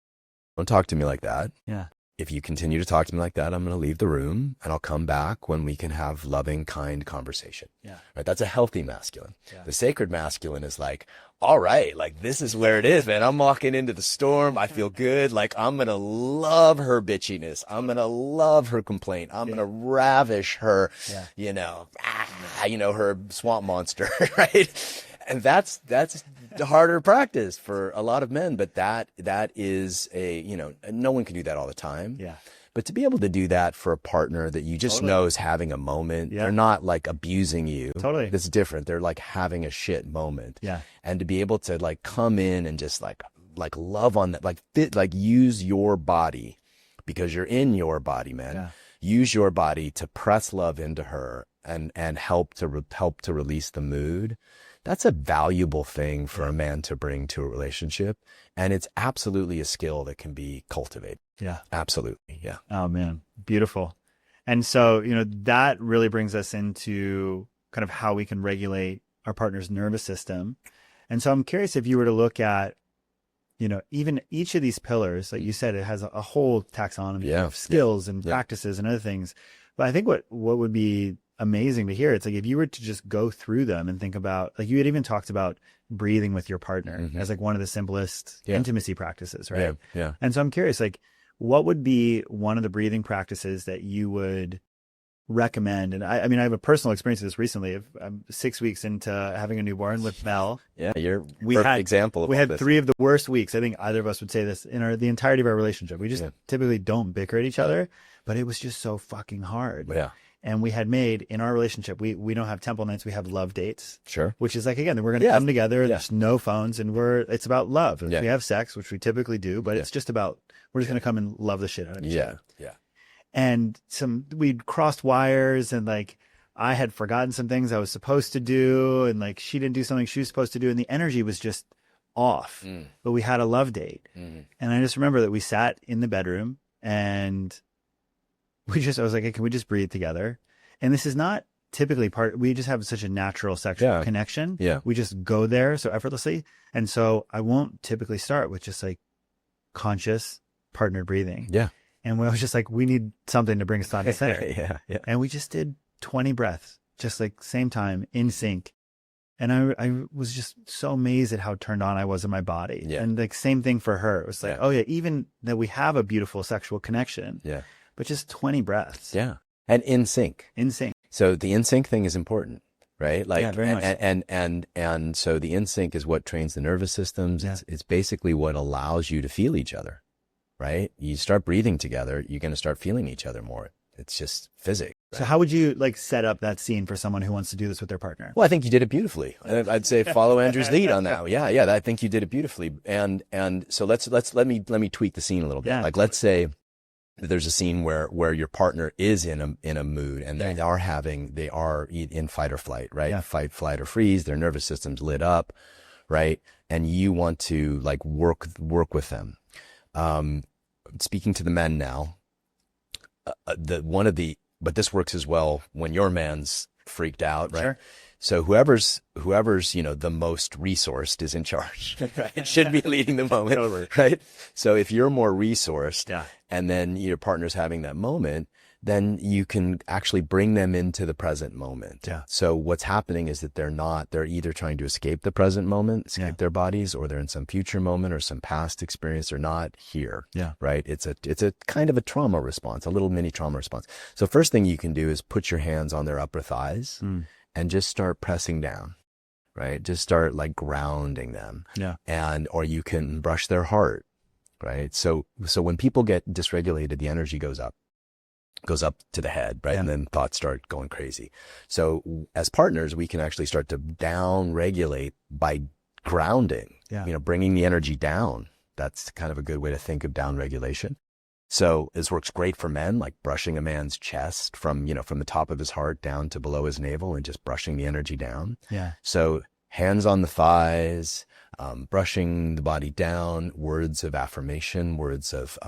Speaker 2: don't talk to me like that.
Speaker 1: Yeah.
Speaker 2: If you continue to talk to me like that, I'm going to leave the room and I'll come back when we can have loving, kind conversation.
Speaker 1: Yeah.
Speaker 2: Right. That's a healthy masculine.
Speaker 1: Yeah.
Speaker 2: The sacred masculine is like, all right, like this is where it is, man. I'm walking into the storm. I feel good. Like I'm going to love her bitchiness. I'm going to love her complaint. I'm going to ravish her, her swamp monster. Right. And that's the harder practice for a lot of men, but that is no one can do that all the time.
Speaker 1: Yeah.
Speaker 2: But to be able to do that for a partner that you just know is having a moment, they're not like abusing you.
Speaker 1: Totally.
Speaker 2: That's different. They're like having a shit moment.
Speaker 1: Yeah.
Speaker 2: And to be able to like come in and just like love on that, like use your body because you're in your body, man.
Speaker 1: Yeah.
Speaker 2: Use your body to press love into her and help to release the mood. That's a valuable thing for a man to bring to a relationship. And it's absolutely a skill that can be cultivated.
Speaker 1: Yeah.
Speaker 2: Absolutely. Yeah.
Speaker 1: Oh, man. Beautiful. And so, that really brings us into kind of how we can regulate our partner's nervous system. And so I'm curious if you were to look at, even each of these pillars, like you said, it has a whole taxonomy of skills and practices and other things. But I think what would be amazing to hear. It's like if you were to just go through them and think about, like you had even talked about breathing with your partner as like one of the simplest intimacy practices, right?
Speaker 2: Yeah.
Speaker 1: And so I'm curious, like what would be one of the breathing practices that you would recommend? And I mean, I have a personal experience of this recently. I'm 6 weeks into having a newborn with Mel.
Speaker 2: Yeah, you're a perfect example of
Speaker 1: We had
Speaker 2: this.
Speaker 1: 3 of the worst weeks. I think either of us would say this in the entirety of our relationship. We just typically don't bicker at each other, but it was just so fucking hard.
Speaker 2: Yeah.
Speaker 1: And we had made in our relationship, we don't have temple nights, we have love dates.
Speaker 2: Sure.
Speaker 1: Which is like, again, we're going to come together, there's no phones, and it's about love. We have sex, which we typically do, but it's just about, we're just going to come and love the shit out of each other.
Speaker 2: Yeah.
Speaker 1: And we'd crossed wires, and like I had forgotten some things I was supposed to do, and like she didn't do something she was supposed to do, and the energy was just off. But we had a love date. And I just remember that we sat in the bedroom and I was like, hey, can we just breathe together? And this is not typically we just have such a natural sexual connection.
Speaker 2: Yeah.
Speaker 1: We just go there so effortlessly. And so I won't typically start with just like conscious partner breathing.
Speaker 2: Yeah.
Speaker 1: And I was just like, we need something to bring us on to center.
Speaker 2: Yeah.
Speaker 1: And we just did 20 breaths, just like same time in sync. And I was just so amazed at how turned on I was in my body.
Speaker 2: Yeah.
Speaker 1: And like same thing for her. It was like, oh yeah, even that we have a beautiful sexual connection.
Speaker 2: Yeah.
Speaker 1: But just 20 breaths.
Speaker 2: Yeah. And in sync.
Speaker 1: In sync.
Speaker 2: So the in sync thing is important, right? Like,
Speaker 1: very much.
Speaker 2: And so the in sync is what trains the nervous systems.
Speaker 1: Yeah.
Speaker 2: It's basically what allows you to feel each other, right? You start breathing together, you're going to start feeling each other more. It's just physics. Right?
Speaker 1: So how would you like set up that scene for someone who wants to do this with their partner?
Speaker 2: Well, I think you did it beautifully. I'd say follow Andrew's lead on that. Yeah. I think you did it beautifully. And so let me tweak the scene a little bit.
Speaker 1: Yeah.
Speaker 2: Like, let's say there's a scene where your partner is in a mood, and they are in fight or flight, right?
Speaker 1: Yeah.
Speaker 2: Fight, flight, or freeze. Their nervous system's lit up, right? And you want to like work with them. Speaking to the men now, but this works as well when your man's freaked out, right?
Speaker 1: Sure.
Speaker 2: So whoever's the most resourced is in charge. Right? It should be leading the moment,
Speaker 1: Totally.
Speaker 2: right? So if you're more resourced, and then your partner's having that moment, then you can actually bring them into the present moment.
Speaker 1: Yeah.
Speaker 2: So what's happening is that they're either trying to escape the present moment, escape their bodies, or they're in some future moment or some past experience. They're not here.
Speaker 1: Yeah.
Speaker 2: Right. It's a kind of a trauma response, a little mini trauma response. So first thing you can do is put your hands on their upper thighs and just start pressing down, right? Just start like grounding them.
Speaker 1: Yeah.
Speaker 2: Or you can brush their heart, right? So when people get dysregulated, the energy goes up to the head, right?
Speaker 1: Yeah.
Speaker 2: And then thoughts start going crazy. So as partners, we can actually start to down regulate by grounding, bringing the energy down. That's kind of a good way to think of down regulation. So this works great for men, like brushing a man's chest from the top of his heart down to below his navel and just brushing the energy down.
Speaker 1: Yeah.
Speaker 2: So hands on the thighs, brushing the body down, words of affirmation, words of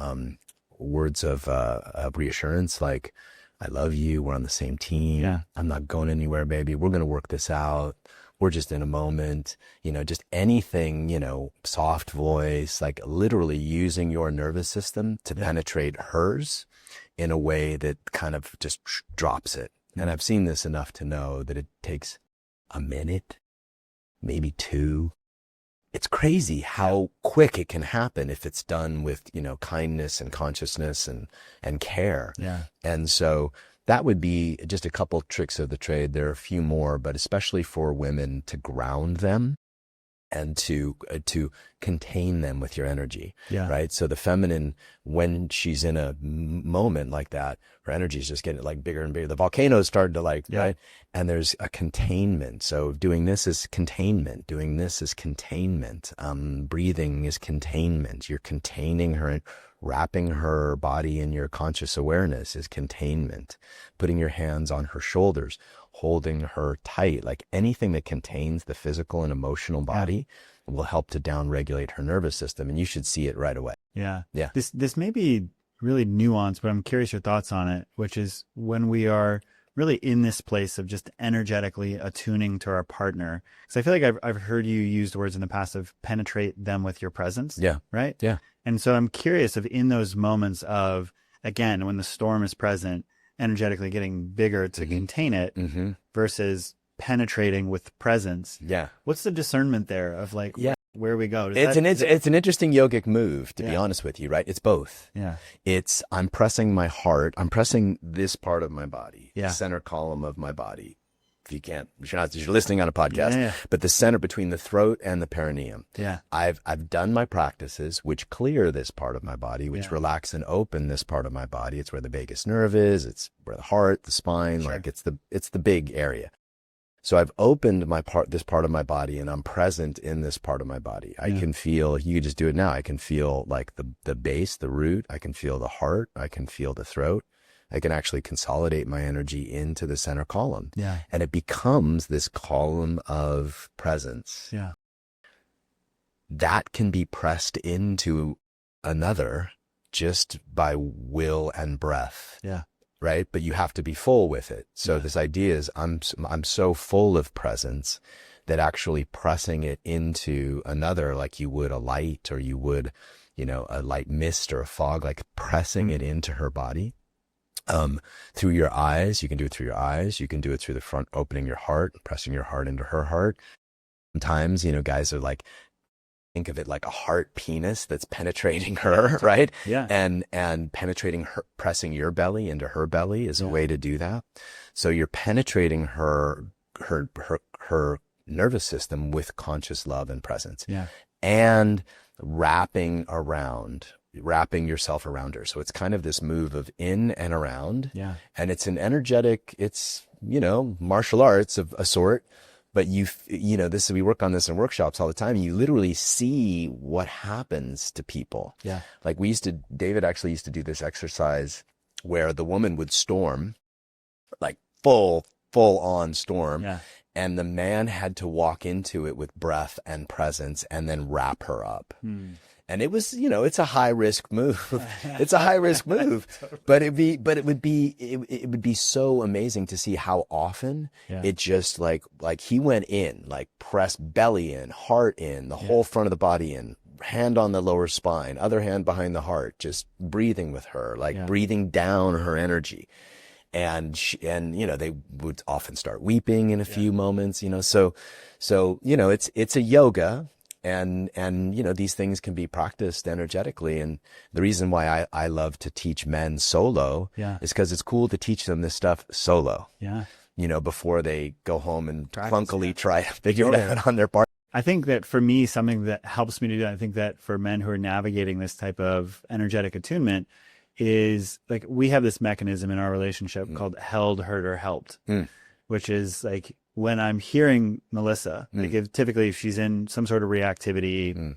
Speaker 2: reassurance, like, I love you. We're on the same team.
Speaker 1: Yeah.
Speaker 2: I'm not going anywhere, baby. We're going to work this out. We're just in a moment, just anything, soft voice, like literally using your nervous system to penetrate hers in a way that kind of just drops it. And I've seen this enough to know that it takes a minute, maybe 2. It's crazy how quick it can happen if it's done with, kindness and consciousness and care.
Speaker 1: Yeah.
Speaker 2: And so that would be just a couple tricks of the trade. There are a few more, but especially for women, to ground them and to contain them with your energy.
Speaker 1: Yeah.
Speaker 2: Right. So the feminine, when she's in a moment like that, her energy is just getting like bigger and bigger. The volcanoes started to right. And there's a containment. So doing this is containment. Doing this is containment. Breathing is containment. You're containing her. Wrapping her body in your conscious awareness is containment. Putting your hands on her shoulders, holding her tight, like anything that contains the physical and emotional body will help to downregulate her nervous system. And you should see it right away.
Speaker 1: Yeah.
Speaker 2: Yeah.
Speaker 1: This may be really nuanced, but I'm curious your thoughts on it, which is when we are really in this place of just energetically attuning to our partner. So I feel like I've heard you use the words in the past of penetrate them with your presence.
Speaker 2: Yeah.
Speaker 1: Right?
Speaker 2: Yeah.
Speaker 1: And so I'm curious if in those moments of, again, when the storm is present, energetically getting bigger to contain it versus penetrating with presence.
Speaker 2: Yeah.
Speaker 1: What's the discernment there of like where we go?
Speaker 2: It's an interesting yogic move, to be honest with you, right? It's both.
Speaker 1: Yeah.
Speaker 2: I'm pressing my heart. I'm pressing this part of my body,
Speaker 1: the
Speaker 2: center column of my body. If you can't, you're listening on a podcast, but the center between the throat and the perineum.
Speaker 1: Yeah.
Speaker 2: I've done my practices, which clear this part of my body, which relax and open this part of my body. It's where the vagus nerve is. It's where the heart, the spine, like it's the big area. So I've opened this part of my body, and I'm present in this part of my body. I can feel, you could just do it now. I can feel like the base, the root. I can feel the heart. I can feel the throat. I can actually consolidate my energy into the center column.
Speaker 1: Yeah.
Speaker 2: And it becomes this column of presence.
Speaker 1: Yeah.
Speaker 2: That can be pressed into another just by will and breath.
Speaker 1: Yeah.
Speaker 2: Right? But you have to be full with it. So this idea is I'm so full of presence that actually pressing it into another, like you would a light, or you would, a light mist or a fog, like pressing it into her body. Through your eyes. You can do it through your eyes. You can do it through the front, opening your heart, pressing your heart into her heart. Sometimes, guys are like, think of it like a heart penis that's penetrating her, right?
Speaker 1: Yeah.
Speaker 2: And penetrating her, pressing your belly into her belly is a way to do that. So you're penetrating her nervous system with conscious love and presence.
Speaker 1: Yeah.
Speaker 2: And wrapping yourself around her. So it's kind of this move of in and around.
Speaker 1: Yeah.
Speaker 2: And it's an energetic, it's, martial arts of a sort, but we work on this in workshops all the time. You literally see what happens to people.
Speaker 1: Yeah.
Speaker 2: Like David actually used to do this exercise where the woman would storm, like full on storm. Yeah. And the man had to walk into it with breath and presence and then wrap her up. And it was, it's a high risk move. It's a high risk move, but it would be so amazing to see how often it just like he went in, like press belly in, heart in, the whole front of the body in, hand on the lower spine, other hand behind the heart, just breathing with her, like breathing down her energy. And they would often start weeping in a few moments, so, it's a yoga. And these things can be practiced energetically. And the reason why I love to teach men solo is because it's cool to teach them this stuff solo.
Speaker 1: Yeah.
Speaker 2: Before they go home and clunkily try to figure it out on their part.
Speaker 1: I think that for me, something that helps me to do that, I think that for men who are navigating this type of energetic attunement is like, we have this mechanism in our relationship called held, heard, or helped, which is like, when I'm hearing Melissa, like typically if she's in some sort of reactivity,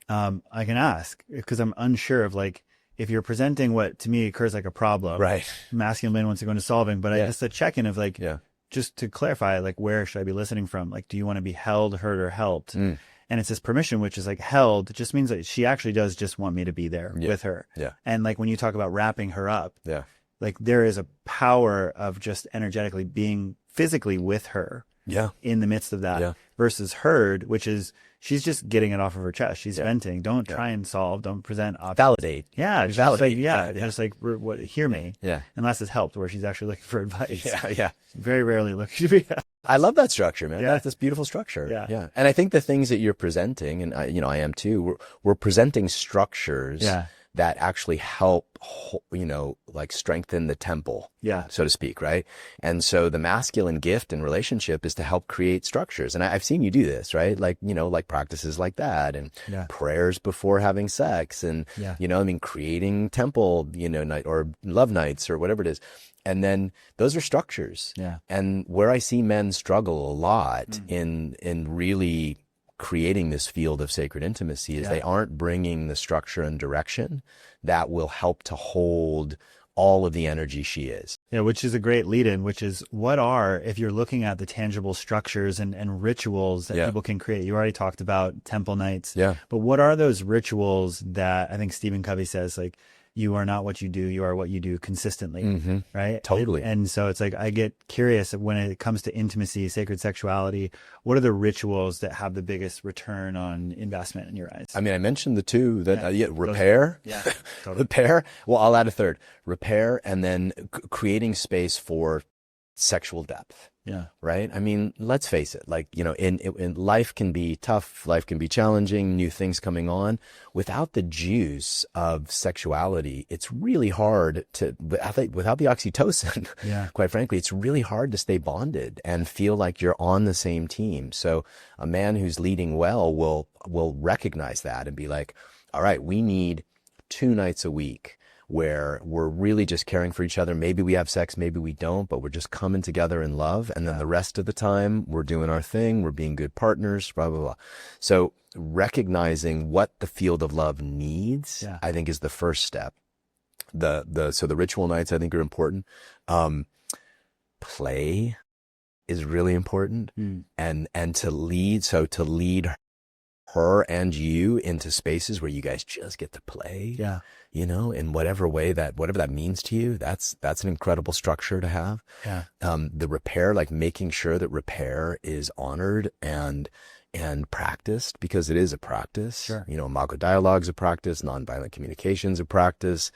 Speaker 1: I can ask, because I'm unsure of like, if you're presenting what to me occurs like a problem,
Speaker 2: right?
Speaker 1: Masculine man wants to go into solving, but I just a check-in of like, just to clarify, like, where should I be listening from? Like, do you want to be held, heard, or helped? And it's this permission, which is like held. It just means that she actually does just want me to be there with her. Yeah. And like when you talk about wrapping her up, like there is a power of just energetically being physically with her in the midst of that versus heard, which is she's just getting it off of her chest. She's venting. Don't try and solve. Don't present options.
Speaker 2: Validate.
Speaker 1: Yeah.
Speaker 2: Validate.
Speaker 1: Like, just like, hear me.
Speaker 2: Yeah.
Speaker 1: Unless it's helped, where she's actually looking for advice.
Speaker 2: Yeah.
Speaker 1: Very rarely looking to be.
Speaker 2: I love that structure, man.
Speaker 1: Yeah.
Speaker 2: That's this beautiful structure.
Speaker 1: Yeah.
Speaker 2: And I think the things that you're presenting, and I am too, we're presenting structures that actually help, like strengthen the temple, so to speak, right? And so the masculine gift in relationship is to help create structures. And I've seen you do this, right? Like, like practices like that and prayers before having sex and, creating temple, night or love nights or whatever it is. And then those are structures. Yeah. And where I see men struggle a lot in really creating this field of sacred intimacy is they aren't bringing the structure and direction that will help to hold all of the energy she is.
Speaker 1: Yeah, which is a great lead-in, which is if you're looking at the tangible structures and rituals that people can create. You already talked about temple nights. Yeah. But what are those rituals that I think Stephen Covey says, like, you are not what you do, you are what you do consistently.
Speaker 2: Mm-hmm.
Speaker 1: Right.
Speaker 2: Totally.
Speaker 1: And so it's like, I get curious when it comes to intimacy, sacred sexuality, what are the rituals that have the biggest return on investment in your eyes?
Speaker 2: I mean, I mentioned the two that, repair,
Speaker 1: totally.
Speaker 2: repair. Well, I'll add a third, repair, and then creating space for sexual depth.
Speaker 1: Yeah.
Speaker 2: Right. I mean, let's face it. Like, in life can be tough. Life can be challenging. New things coming on. Without the juice of sexuality, it's really hard to, without the oxytocin, quite frankly, it's really hard to stay bonded and feel like you're on the same team. So a man who's leading well will recognize that and be like, all right, we need 2 nights a week where we're really just caring for each other. Maybe we have sex, maybe we don't, but we're just coming together in love. And then the rest of the time, we're doing our thing. We're being good partners, blah, blah, blah. So recognizing what the field of love needs, I think, is the first step. So the ritual nights, I think, are important. Play is really important. And to lead her and you into spaces where you guys just get to play. In whatever that means to you, that's an incredible structure to have. The repair, like making sure that repair is honored and practiced, because it is a practice. Imago dialogue's a practice, nonviolent communication's a practice.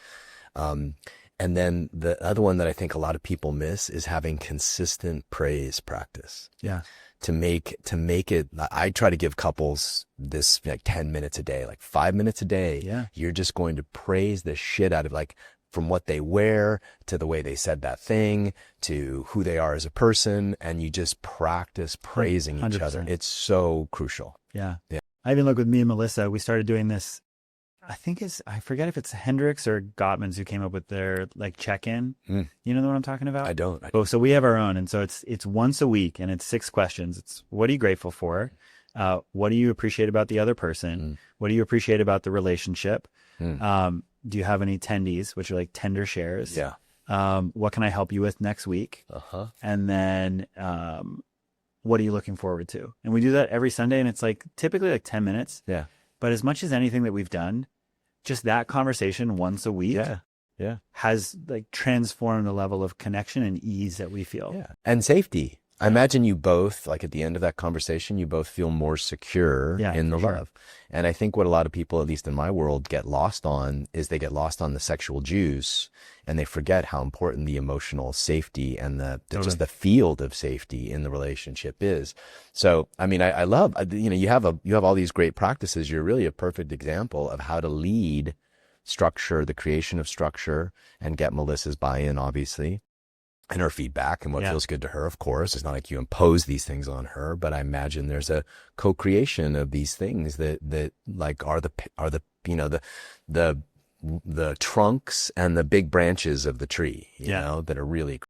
Speaker 2: And then the other one that I think a lot of people miss is having consistent praise practice. To make it, I try to give couples this like 10 minutes a day, like 5 minutes a day. You're just going to praise the shit out of, like, from what they wear to the way they said that thing to who they are as a person. And you just practice praising 100%. Each other. It's so crucial.
Speaker 1: I even look with me and Melissa, we started doing this. I forget if it's Hendricks or Gottman's who came up with their like check-in. You know what I'm talking about?
Speaker 2: I don't.
Speaker 1: Oh, so we have our own. And so it's once a week and it's 6 questions. It's, what are you grateful for? What do you appreciate about the other person? What do you appreciate about the relationship? Do you have any tendies, which are like tender shares? What can I help you with next week? And then, what are you looking forward to? And we do that every Sunday, and it's like typically like 10 minutes. But as much as anything that we've done, just that conversation once a week has like transformed the level of connection and ease that we feel.
Speaker 2: And safety. I imagine you both, like at the end of that conversation, you both feel more secure in the love. And I think what a lot of people, at least in my world, get lost on is they get lost on the sexual juice, and they forget how important the emotional safety and just the field of safety in the relationship is. So, I mean, I love, you have all these great practices. You're really a perfect example of how to lead structure, the creation of structure, and get Melissa's buy-in, obviously, and her feedback and what feels good to her. Of course, it's not like you impose these things on her, but I imagine there's a co-creation of these things that like are the trunks and the big branches of the tree, you know, that are really.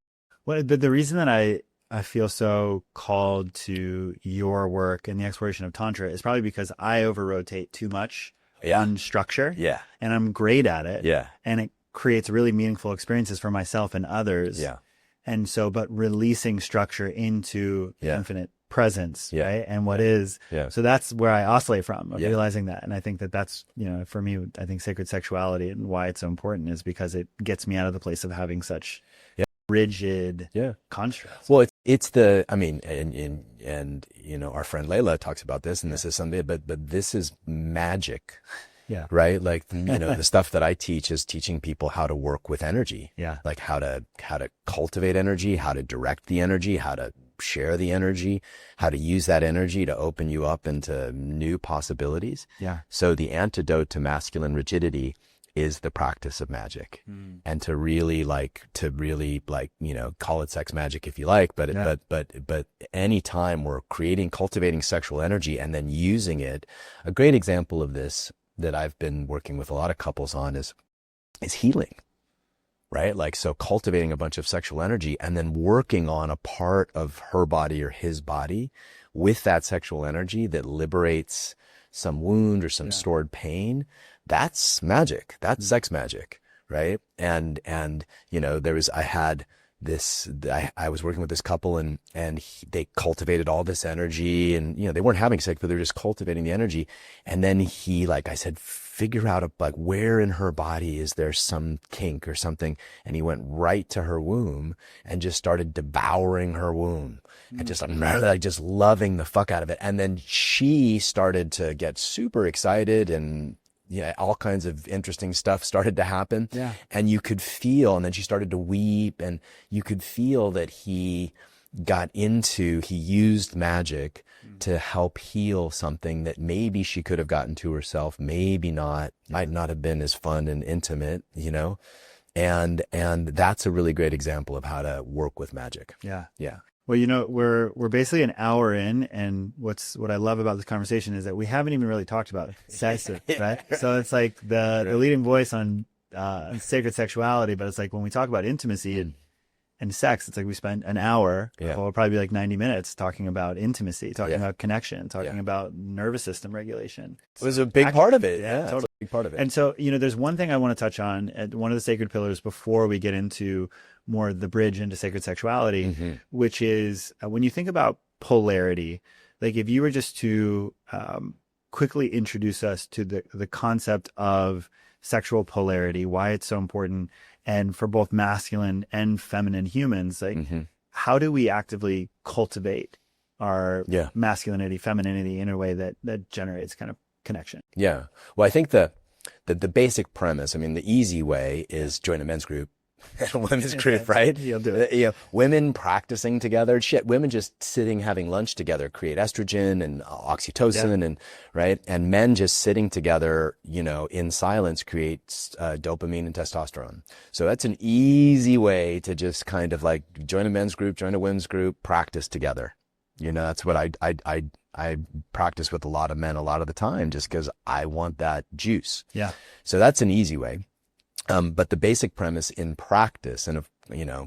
Speaker 1: Well, but the reason that I feel so called to your work and the exploration of Tantra is probably because I over-rotate too much on structure. And I'm great at it. And it creates really meaningful experiences for myself and others. And so, but releasing structure into infinite presence, right? And what is, so that's where I oscillate from, realizing that. And I think that's, for me, I think sacred sexuality and why it's so important is because it gets me out of the place of having such rigid constructs.
Speaker 2: Well, it's the, I mean, and our friend Layla talks about this, and this is something, but this is magic. Right. Like, the stuff that I teach is teaching people how to work with energy. Like how to cultivate energy, how to direct the energy, how to share the energy, how to use that energy to open you up into new possibilities. So the antidote to masculine rigidity is the practice of magic, and to really call it sex magic if you like, but anytime we're cultivating sexual energy and then using it, a great example of this that I've been working with a lot of couples on is healing, right? Like, so cultivating a bunch of sexual energy and then working on a part of her body or his body with that sexual energy that liberates some wound or some stored pain. That's magic. That's sex magic, right? And I was working with this couple and they cultivated all this energy, and, they weren't having sex, but they were just cultivating the energy. And then I said, figure out like where in her body is there some kink or something. And he went right to her womb and just started devouring her womb and just like just loving the fuck out of it. And then she started to get super excited, and all kinds of interesting stuff started to happen.
Speaker 1: Yeah.
Speaker 2: And you could feel, and then she started to weep, and you could feel that he used magic to help heal something that maybe she could have gotten to herself, maybe not, might not have been as fun and intimate, and that's a really great example of how to work with magic.
Speaker 1: Yeah.
Speaker 2: Yeah.
Speaker 1: Well, we're basically an hour in, and what I love about this conversation is that we haven't even really talked about sex, right? So it's like the leading voice on sacred sexuality, but it's like when we talk about intimacy and sex, it's like we spent an hour, or it'll probably be like 90 minutes talking about intimacy, talking about connection, talking about nervous system regulation.
Speaker 2: It was a big part of it.
Speaker 1: Yeah, totally.
Speaker 2: Big part of it.
Speaker 1: And so, there's one thing I want to touch on at one of the sacred pillars before we get into more the bridge into sacred sexuality, which is when you think about polarity, like if you were just to quickly introduce us to the concept of sexual polarity, why it's so important, and for both masculine and feminine humans, like how do we actively cultivate our masculinity, femininity in a way that generates kind of connection?
Speaker 2: Yeah. Well, I think the basic premise, the easy way is join a men's group and a women's group, right?
Speaker 1: You'll do it.
Speaker 2: Women practicing together, women just sitting, having lunch together, create estrogen and oxytocin and right. And men just sitting together, in silence creates dopamine and testosterone. So that's an easy way to just kind of like join a men's group, join a women's group, practice together. That's what I practice with a lot of men a lot of the time, just because I want that juice.
Speaker 1: Yeah.
Speaker 2: So that's an easy way. But the basic premise in practice, and if,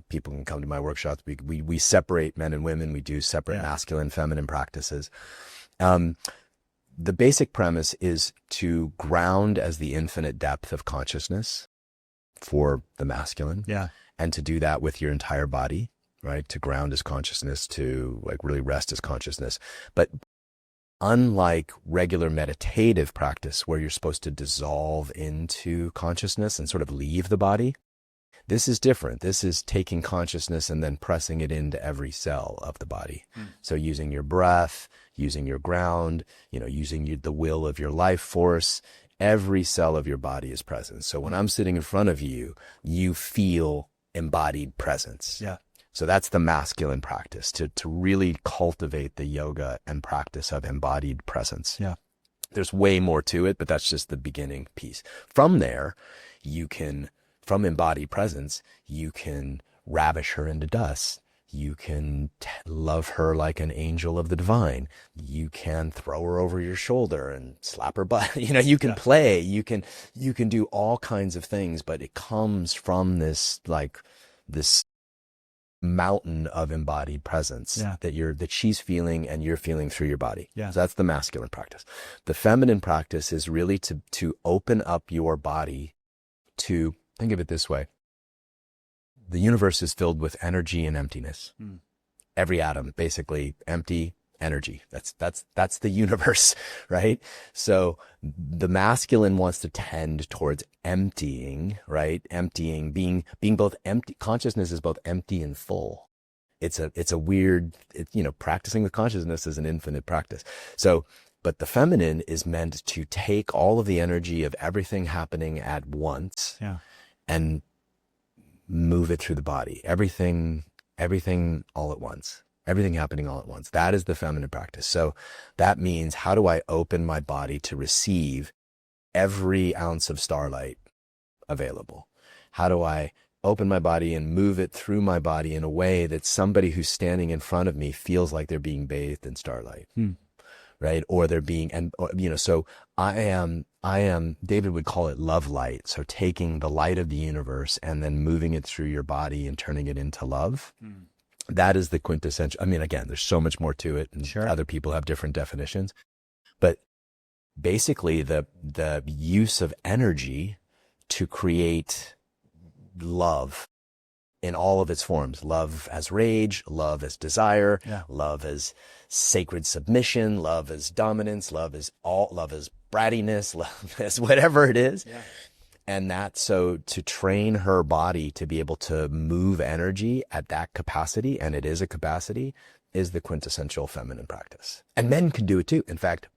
Speaker 2: people can come to my workshops, we separate men and women. We do separate masculine, feminine practices. The basic premise is to ground as the infinite depth of consciousness for the masculine.
Speaker 1: Yeah.
Speaker 2: And to do that with your entire body, right? To ground as consciousness, to like really rest as consciousness. But unlike regular meditative practice where you're supposed to dissolve into consciousness and sort of leave the body, this is different. This is taking consciousness and then pressing it into every cell of the body. So using your breath, using your ground, using the will of your life force, every cell of your body is present. So when I'm sitting in front of you, you feel embodied presence.
Speaker 1: Yeah.
Speaker 2: So that's the masculine practice, to really cultivate the yoga and practice of embodied presence.
Speaker 1: Yeah.
Speaker 2: There's way more to it, but that's just the beginning piece. From there, from embodied presence, you can ravish her into dust. You can love her like an angel of the divine. You can throw her over your shoulder and slap her butt. You can play, you can do all kinds of things, but it comes from this mountain of embodied presence that she's feeling and you're feeling through your body.
Speaker 1: Yeah.
Speaker 2: So that's the masculine practice. The feminine practice is really to open up your body to, think of it this way. The universe is filled with energy and emptiness. Every atom, basically empty energy. That's the universe, right? So the masculine wants to tend towards emptying, right? Emptying, being both empty. Consciousness is both empty and full. It's a weird, practicing with consciousness is an infinite practice. So, but the feminine is meant to take all of the energy of everything happening at once and move it through the body. Everything all at once. Everything happening all at once. That is the feminine practice. So that means, how do I open my body to receive every ounce of starlight available? How do I open my body and move it through my body in a way that somebody who's standing in front of me feels like they're being bathed in starlight, right? Or they're being, so I am, David would call it love light. So taking the light of the universe and then moving it through your body and turning it into love. That is the quintessential. Again, there's so much more to it, and other people have different definitions, but basically the use of energy to create love in all of its forms. Love as rage, love as desire, love as sacred submission, love as dominance, love as brattiness, loudness, whatever it is. Yeah. And so to train her body to be able to move energy at that capacity, and it is a capacity, is the quintessential feminine practice. And men can do it too. In fact,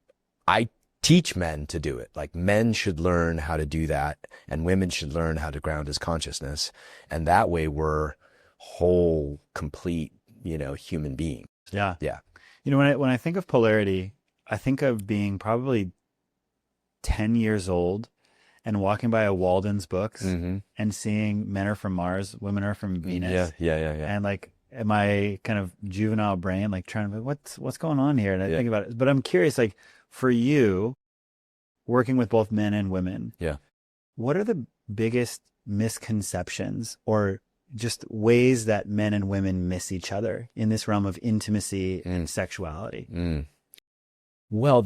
Speaker 2: I teach men to do it. Like, men should learn how to do that, and women should learn how to ground as consciousness. And that way we're whole, complete, human beings.
Speaker 1: Yeah.
Speaker 2: Yeah.
Speaker 1: When I think of polarity, I think of being probably 10 years old and walking by a Walden's books and seeing men are from Mars, women are from Venus.
Speaker 2: Yeah.
Speaker 1: And like, my kind of juvenile brain, like trying to, what's going on here? And I think about it, but I'm curious, like, for you, working with both men and women, what are the biggest misconceptions or just ways that men and women miss each other in this realm of intimacy and sexuality?
Speaker 2: Well,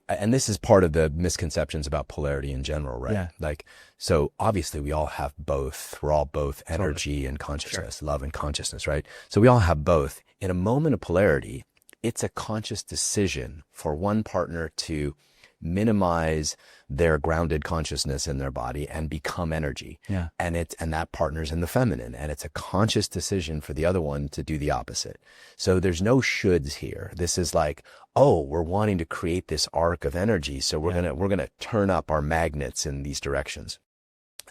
Speaker 2: and this is part of the misconceptions about polarity in general, right?
Speaker 1: Yeah.
Speaker 2: Like, so obviously we all have both. We're all both energy and consciousness, love and consciousness, right? So we all have both. In a moment of polarity, it's a conscious decision for one partner to minimize their grounded consciousness in their body and become energy.
Speaker 1: Yeah.
Speaker 2: And that partner's in the feminine, and it's a conscious decision for the other one to do the opposite. So there's no shoulds here. This is like, oh, we're wanting to create this arc of energy, so we're going to turn up our magnets in these directions.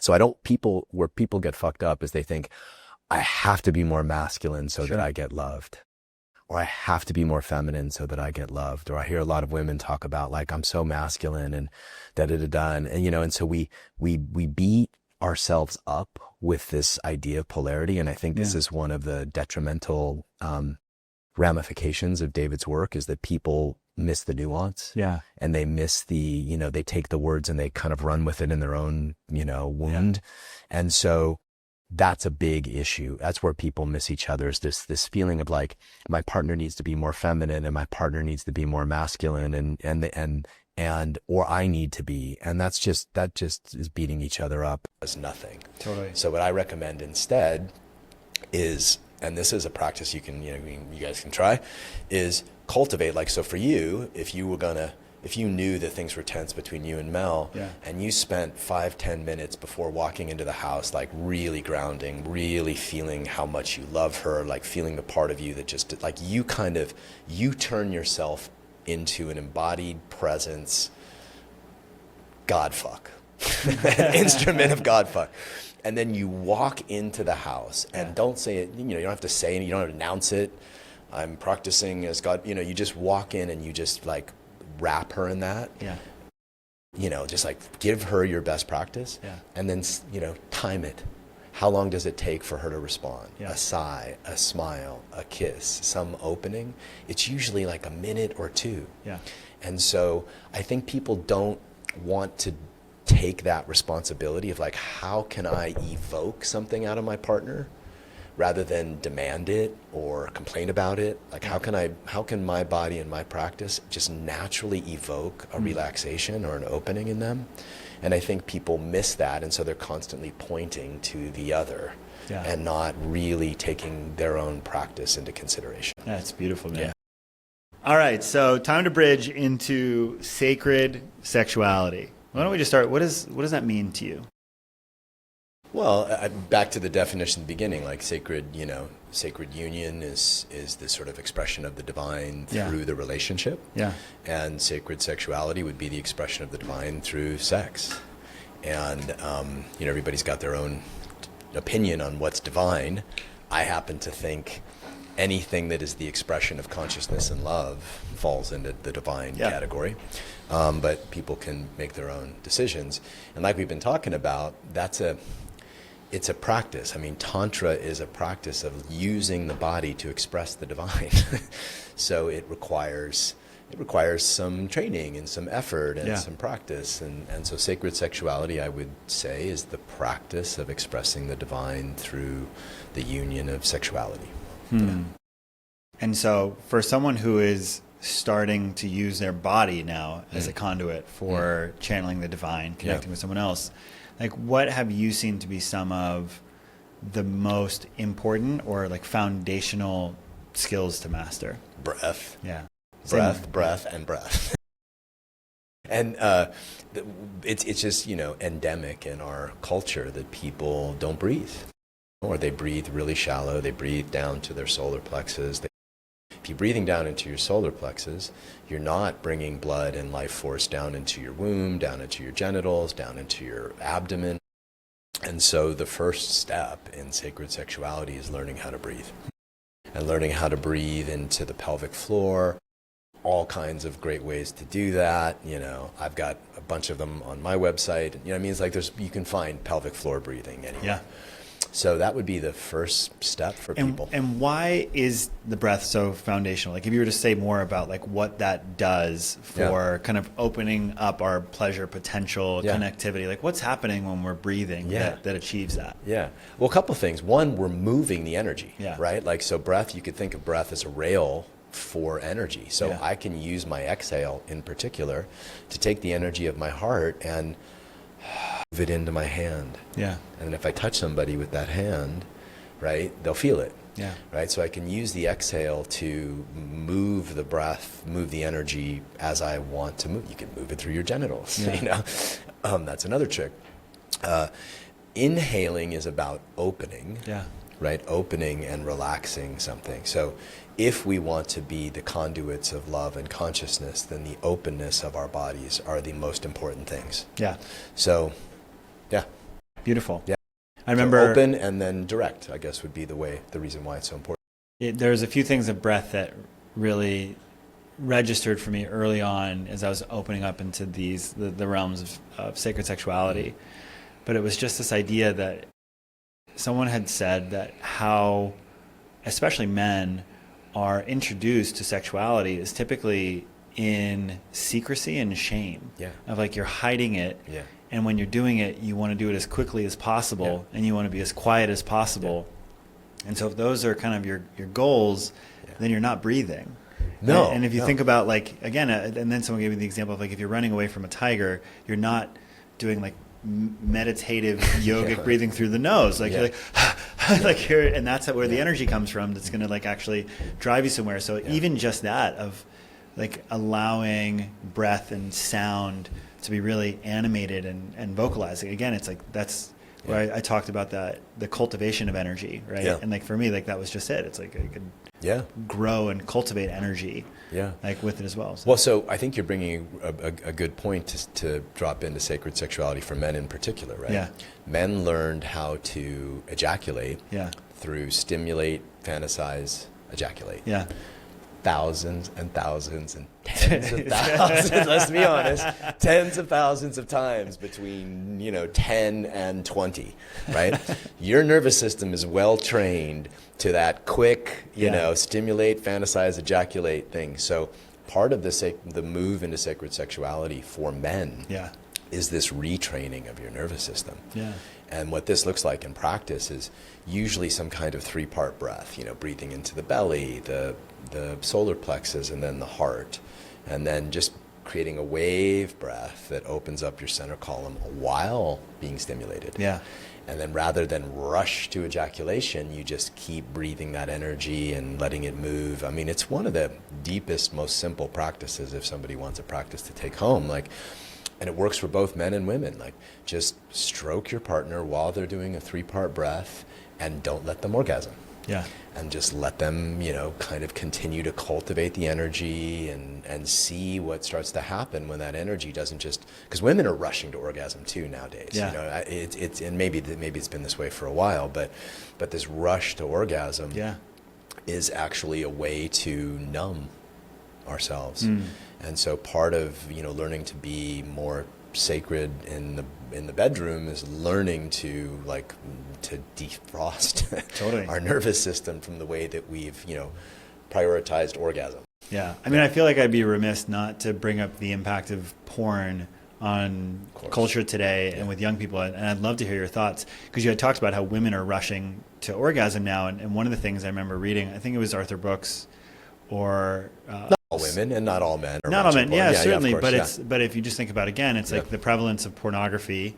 Speaker 2: So where people get fucked up is they think, I have to be more masculine so that I get loved. Or I have to be more feminine so that I get loved. Or I hear a lot of women talk about, like, I'm so masculine and da-da-da-da. And and so we beat ourselves up with this idea of polarity. And I think this is one of the detrimental ramifications of David's work, is that people miss the nuance.
Speaker 1: Yeah.
Speaker 2: And they miss they take the words and they kind of run with it in their own, wound. Yeah. And so that's a big issue. That's where people miss each other, is this feeling of like, my partner needs to be more feminine and my partner needs to be more masculine and or I need to be. And that just is beating each other up as nothing.
Speaker 1: Totally.
Speaker 2: So what I recommend instead is, and this is a practice you guys can try, is cultivate. Like, so for you, if you knew that things were tense between you and Mel, and you spent 5-10 minutes before walking into the house, like really grounding, really feeling how much you love her, like feeling the part of you that just, like, you turn yourself into an embodied presence, Godfuck, an instrument of Godfuck. And then you walk into the house and don't say it, you don't have to say it, you don't have to announce it. I'm practicing as God, you just walk in and you just like wrap her in that. Yeah. Just like give her your best practice. Yeah. And then, time it. How long does it take for her to respond? Yeah. A sigh, a smile, a kiss, some opening. It's usually like a minute or two. Yeah. And so I think people don't want to take that responsibility of like, how can I evoke something out of my partner rather than demand it or complain about it? Like, how can my body and my practice just naturally evoke a relaxation or an opening in them? And I think people miss that, and so they're constantly pointing to the other and not really taking their own practice into consideration.
Speaker 1: That's beautiful, man. Yeah. All right, so time to bridge into sacred sexuality. Why don't we just start? What does that mean to you?
Speaker 2: Well, back to the definition at the beginning, like sacred union is this sort of expression of the divine through the relationship. Yeah. And sacred sexuality would be the expression of the divine through sex. And, everybody's got their own opinion on what's divine. I happen to think anything that is the expression of consciousness and love falls into the divine category. But people can make their own decisions. And like we've been talking about, it's a practice. I mean, Tantra is a practice of using the body to express the divine. So it requires some training and some effort and some practice. And so sacred sexuality, I would say, is the practice of expressing the divine through the union of sexuality. Yeah.
Speaker 1: And so for someone who is starting to use their body now as a conduit for channeling the divine, connecting with someone else, like, what have you seen to be some of the most important or like foundational skills to master?
Speaker 2: Breath.
Speaker 1: Yeah.
Speaker 2: Breath, and breath. And it's just, endemic in our culture that people don't breathe, or they breathe really shallow. They breathe down to their solar plexus. If you're breathing down into your solar plexus, you're not bringing blood and life force down into your womb, down into your genitals, down into your abdomen. And so the first step in sacred sexuality is learning how to breathe. And learning how to breathe into the pelvic floor. All kinds of great ways to do that. I've got a bunch of them on my website. It's like you can find pelvic floor breathing anywhere.
Speaker 1: Yeah.
Speaker 2: So that would be the first step for people.
Speaker 1: And why is the breath so foundational? Like if you were to say more about like what that does for kind of opening up our pleasure potential, connectivity, like what's happening when we're breathing that achieves that?
Speaker 2: Yeah. Well, a couple of things. One, we're moving the energy,
Speaker 1: Yeah.
Speaker 2: right? Like, so breath, you could think of breath as a rail for energy. So I can use my exhale in particular to take the energy of my heart and move it into my hand.
Speaker 1: Yeah.
Speaker 2: And if I touch somebody with that hand, right, they'll feel it.
Speaker 1: Yeah.
Speaker 2: Right. So I can use the exhale to move the breath, move the energy as I want to move. You can move it through your genitals.
Speaker 1: Yeah.
Speaker 2: That's another trick. Inhaling is about opening.
Speaker 1: Yeah.
Speaker 2: Right? Opening and relaxing something. So if we want to be the conduits of love and consciousness, then the openness of our bodies are the most important things.
Speaker 1: Yeah.
Speaker 2: So, yeah.
Speaker 1: Beautiful.
Speaker 2: Yeah.
Speaker 1: I remember
Speaker 2: so open and then direct, I guess, would be the reason why it's so important.
Speaker 1: There's a few things of breath that really registered for me early on as I was opening up into the realms of sacred sexuality. But it was just this idea that someone had said that how, especially men, are introduced to sexuality is typically in secrecy and shame.
Speaker 2: Yeah.
Speaker 1: Of like you're hiding it.
Speaker 2: Yeah.
Speaker 1: And when you're doing it, you want to do it as quickly as possible, and you want to be as quiet as possible. Yeah. And so if those are kind of your goals, then you're not breathing.
Speaker 2: No.
Speaker 1: And if you think about like, again, and then someone gave me the example of like if you're running away from a tiger, you're not doing like meditative yogic breathing through the nose. Like you're like, like here, and that's where the energy comes from. That's going to like actually drive you somewhere. So even just that of like allowing breath and sound to be really animated and vocalizing. Again, it's like that's where I talked about the cultivation of energy, right?
Speaker 2: Yeah.
Speaker 1: And like for me, like that was just it. It's like I could grow and cultivate energy, like with it as well.
Speaker 2: Well, so I think you're bringing a good point to drop into sacred sexuality for men in particular, right?
Speaker 1: Yeah.
Speaker 2: Men learned how to ejaculate through stimulate, fantasize, ejaculate.
Speaker 1: Yeah.
Speaker 2: Thousands and thousands and tens of thousands, let's be honest, tens of thousands of times between, 10 and 20, right? Your nervous system is well trained to that quick, stimulate, fantasize, ejaculate thing. So part of the move into sacred sexuality for men is this retraining of your nervous system.
Speaker 1: Yeah.
Speaker 2: And what this looks like in practice is usually some kind of 3-part breath, breathing into the belly, the solar plexus, and then the heart. And then just creating a wave breath that opens up your center column while being stimulated.
Speaker 1: Yeah.
Speaker 2: And then rather than rush to ejaculation, you just keep breathing that energy and letting it move. I mean, it's one of the deepest, most simple practices if somebody wants a practice to take home. And it works for both men and women. Like, just stroke your partner while they're doing a 3-part breath and don't let them orgasm.
Speaker 1: Yeah.
Speaker 2: And just let them, kind of continue to cultivate the energy and see what starts to happen when that energy doesn't just, because women are rushing to orgasm too nowadays.
Speaker 1: Yeah.
Speaker 2: It's and maybe it's been this way for a while, but this rush to orgasm is actually a way to numb ourselves. And so part of learning to be more sacred in the bedroom is learning to defrost our nervous system from the way that we've prioritized orgasm.
Speaker 1: Yeah. I mean, I feel like I'd be remiss not to bring up the impact of porn on culture today and with young people. And I'd love to hear your thoughts, because you had talked about how women are rushing to orgasm now. And one of the things I remember reading, I think it was Arthur Brooks or
Speaker 2: not all women and not all men.
Speaker 1: Not all men, certainly.
Speaker 2: Of course,
Speaker 1: but if you just think about it again, it's like the prevalence of pornography,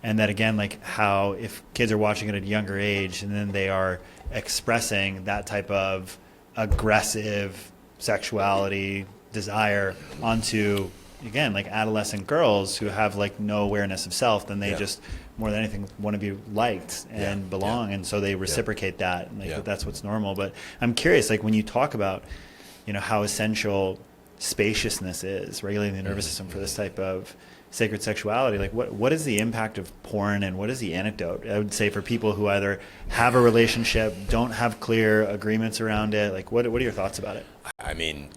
Speaker 1: and that again, like how if kids are watching it at a younger age and then they are expressing that type of aggressive sexuality desire onto again, like adolescent girls who have like no awareness of self, then they
Speaker 2: Yeah.
Speaker 1: just, more than anything, want to be liked and
Speaker 2: Yeah.
Speaker 1: belong.
Speaker 2: Yeah.
Speaker 1: And so they reciprocate that, and like
Speaker 2: Yeah.
Speaker 1: that's what's normal. But I'm curious, like when you talk about, how essential spaciousness is, regulating the nervous system for this type of sacred sexuality, like what is the impact of porn, and what is the antidote? I would say for people who either have a relationship, don't have clear agreements around it, like what are your thoughts about it?
Speaker 2: I mean,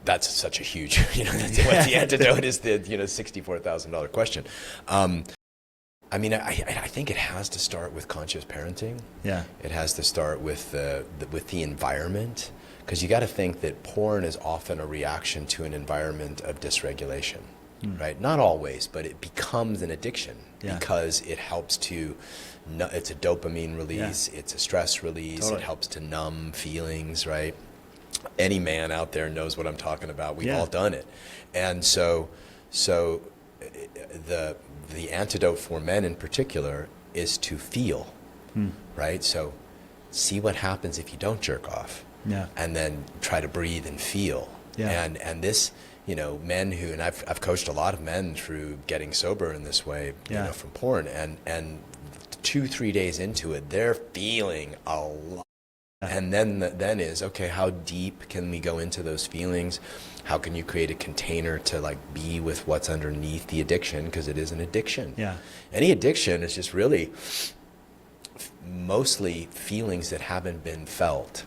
Speaker 2: that's such a huge, what the antidote is, the, $64,000 question. I mean, I think it has to start with conscious parenting.
Speaker 1: Yeah.
Speaker 2: It has to start with the environment, because you got to think that porn is often a reaction to an environment of dysregulation, right? Not always, but it becomes an addiction because it helps to, it's a dopamine release, it's a stress release,
Speaker 1: Totally.
Speaker 2: it helps to numb feelings, right? Any man out there knows what I'm talking about. We've all done it. And so the antidote for men in particular is to feel, right? So see what happens if you don't jerk off.
Speaker 1: Yeah.
Speaker 2: And then try to breathe and feel.
Speaker 1: Yeah.
Speaker 2: And this, men who, and I've coached a lot of men through getting sober in this way, from porn, and 2-3 days into it, they're feeling a lot. And then is, okay, how deep can we go into those feelings? How can you create a container to like be with what's underneath the addiction? Because it is an addiction.
Speaker 1: Yeah.
Speaker 2: Any addiction is just really mostly feelings that haven't been felt.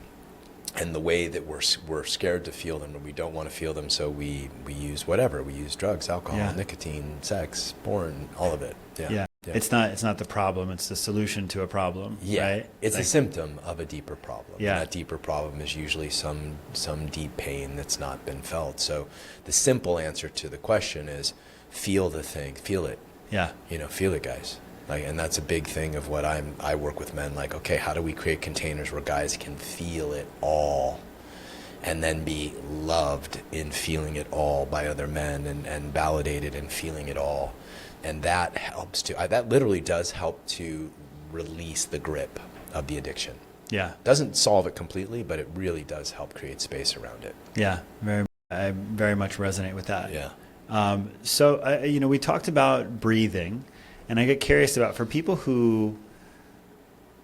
Speaker 2: And the way that we're scared to feel them, and we don't want to feel them, so we use whatever. We use drugs, alcohol, nicotine, sex, porn, all of it. Yeah.
Speaker 1: It's not the problem, it's the solution to a problem.
Speaker 2: Yeah.
Speaker 1: Right?
Speaker 2: It's a symptom of a deeper problem.
Speaker 1: Yeah.
Speaker 2: And that deeper problem is usually some deep pain that's not been felt. So the simple answer to the question is feel the thing, feel it.
Speaker 1: Yeah.
Speaker 2: Feel it, guys. And that's a big thing of what I work with men, like, okay, how do we create containers where guys can feel it all and then be loved in feeling it all by other men, and validated in feeling it all. And that helps that literally does help to release the grip of the addiction.
Speaker 1: Yeah.
Speaker 2: Doesn't solve it completely, but it really does help create space around it.
Speaker 1: Yeah. I very much resonate with that.
Speaker 2: Yeah.
Speaker 1: So, we talked about breathing, and I get curious about, for people who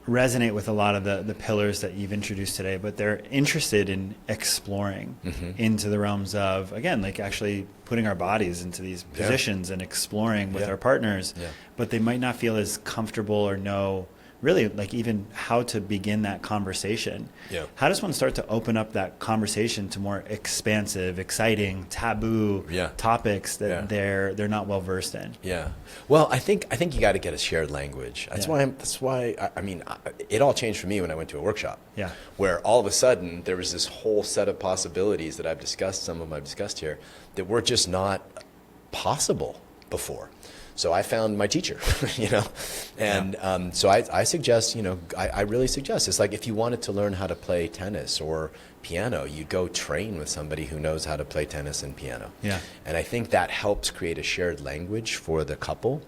Speaker 1: resonate with a lot of the pillars that you've introduced today, but they're interested in exploring into the realms of, again, like actually putting our bodies into these positions and exploring with our partners, but they might not feel as comfortable or know really like even how to begin that conversation.
Speaker 2: Yeah.
Speaker 1: How does one start to open up that conversation to more expansive, exciting, taboo topics that they're not well versed in?
Speaker 2: Yeah. Well, I think you got to get a shared language. That's why it all changed for me when I went to a workshop.
Speaker 1: Yeah.
Speaker 2: Where all of a sudden there was this whole set of possibilities that I've discussed, some of them I've discussed here, that were just not possible before. So I found my teacher, and so I suggest, I really suggest, it's like if you wanted to learn how to play tennis or piano, you go train with somebody who knows how to play tennis and piano.
Speaker 1: Yeah.
Speaker 2: And I think that helps create a shared language for the couple,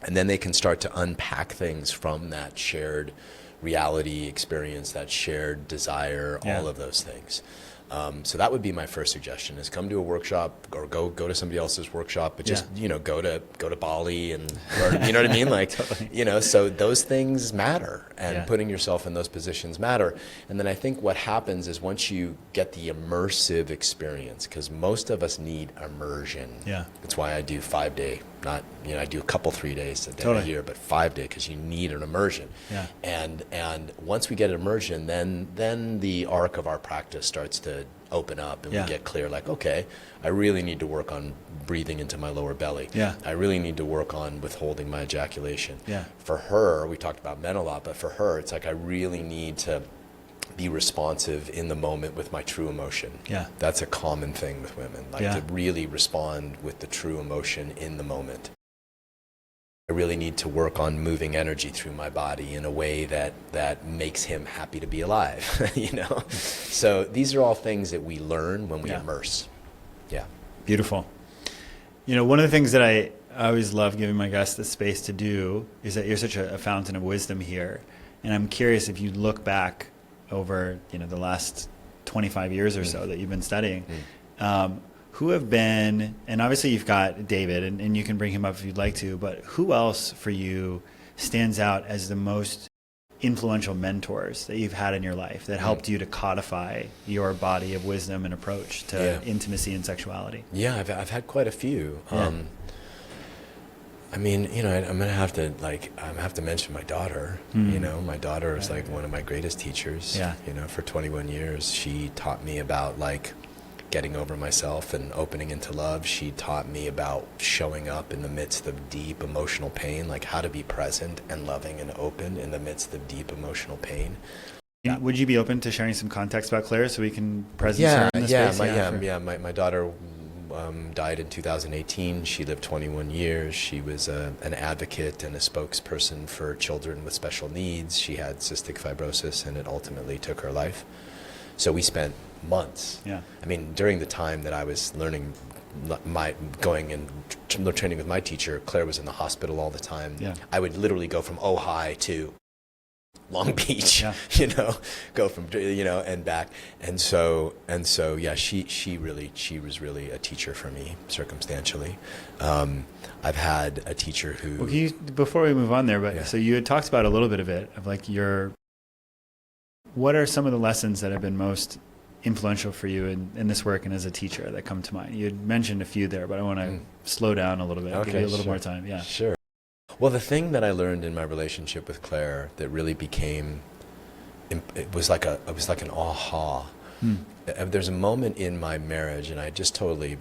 Speaker 2: and then they can start to unpack things from that shared reality experience, that shared desire, all of those things. So that would be my first suggestion: is come to a workshop or go to somebody else's workshop, but just go to Bali and learn. You know what I mean? Like
Speaker 1: Totally.
Speaker 2: So those things matter, and putting yourself in those positions matter. And then I think what happens is once you get the immersive experience, because most of us need immersion.
Speaker 1: Yeah.
Speaker 2: That's why I do 5-day. Not I do a couple 3 days a year, but 5 day, because you need an immersion.
Speaker 1: Yeah.
Speaker 2: And once we get immersion, then the arc of our practice starts to open up, and we get clear, like, okay, I really need to work on breathing into my lower belly.
Speaker 1: Yeah.
Speaker 2: I really need to work on withholding my ejaculation.
Speaker 1: Yeah.
Speaker 2: For her, we talked about men a lot, but for her, it's like I really need to be responsive in the moment with my true emotion.
Speaker 1: Yeah.
Speaker 2: That's a common thing with women, like to really respond with the true emotion in the moment. I really need to work on moving energy through my body in a way that makes him happy to be alive, So these are all things that we learn when we immerse. Yeah.
Speaker 1: Beautiful. One of the things that I always love giving my guests the space to do is that you're such a fountain of wisdom here. And I'm curious, if you look back over, the last 25 years or so that you've been studying, who have been, and obviously you've got David, and you can bring him up if you'd like to, but who else for you stands out as the most influential mentors that you've had in your life that helped you to codify your body of wisdom and approach to intimacy and sexuality?
Speaker 2: Yeah, I've had quite a few. I mean, you know, I'm gonna have to mention my daughter. You know, my daughter is like one of my greatest teachers.
Speaker 1: Yeah.
Speaker 2: You know, for 21 years, she taught me about like getting over myself and opening into love. She taught me about showing up in the midst of deep emotional pain, like how to be present and loving and open in the midst of deep emotional pain.
Speaker 1: Yeah. Would you be open to sharing some context about Claire so we can presence her in this space?
Speaker 2: My daughter died in 2018. She lived 21 years. She was an advocate and a spokesperson for children with special needs. She had cystic fibrosis, and it ultimately took her life. So we spent months.
Speaker 1: Yeah.
Speaker 2: I mean, during the time that I was learning, going and training with my teacher, Claire was in the hospital all the time.
Speaker 1: Yeah.
Speaker 2: I would literally go from Ojai to Long Beach, you know, go from, you know, and back. And so, yeah, she was really a teacher for me, circumstantially. I've had a teacher who...
Speaker 1: Well, before we move on there, but so you had talked about a little bit of it, of like what are some of the lessons that have been most influential for you in this work and as a teacher that come to mind? You had mentioned a few there, but I want to slow down a little bit, give you a little more time. Yeah.
Speaker 2: Sure. Well, the thing that I learned in my relationship with Claire that really it was like an aha. There's a moment in my marriage, and I just totally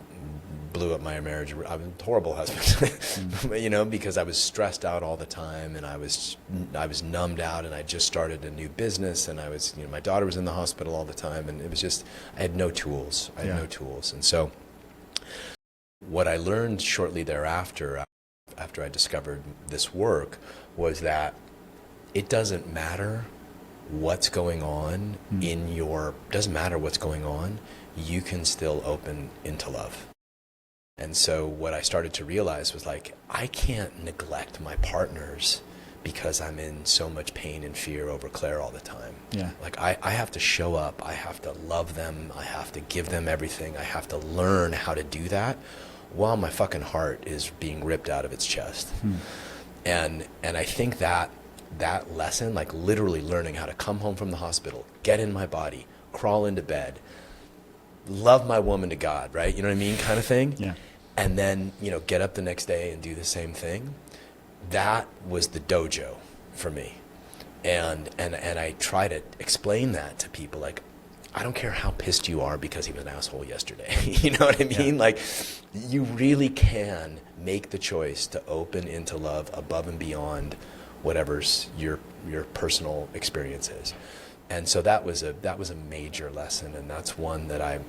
Speaker 2: blew up my marriage. I'm a horrible husband, you know, because I was stressed out all the time, and I was numbed out, and I just started a new business, and my daughter was in the hospital all the time, and it was just, I had no tools. And so what I learned shortly thereafter, after I discovered this work, was that it doesn't matter what's going on doesn't matter what's going on, you can still open into love. And so what I started to realize was like, I can't neglect my partners because I'm in so much pain and fear over Claire all the time.
Speaker 1: Yeah.
Speaker 2: Like I have to show up, I have to love them, I have to give them everything, I have to learn how to do that while my fucking heart is being ripped out of its chest. And I think that lesson, like literally learning how to come home from the hospital, get in my body, crawl into bed, love my woman to God, right? You know what I mean? Kind of thing.
Speaker 1: Yeah.
Speaker 2: And then, you know, get up the next day and do the same thing. That was the dojo for me. And I try to explain that to people, like, I don't care how pissed you are because he was an asshole yesterday. You know what I mean? Like, you really can make the choice to open into love above and beyond whatever's your personal experience is. And so that was a major lesson, and that's one that I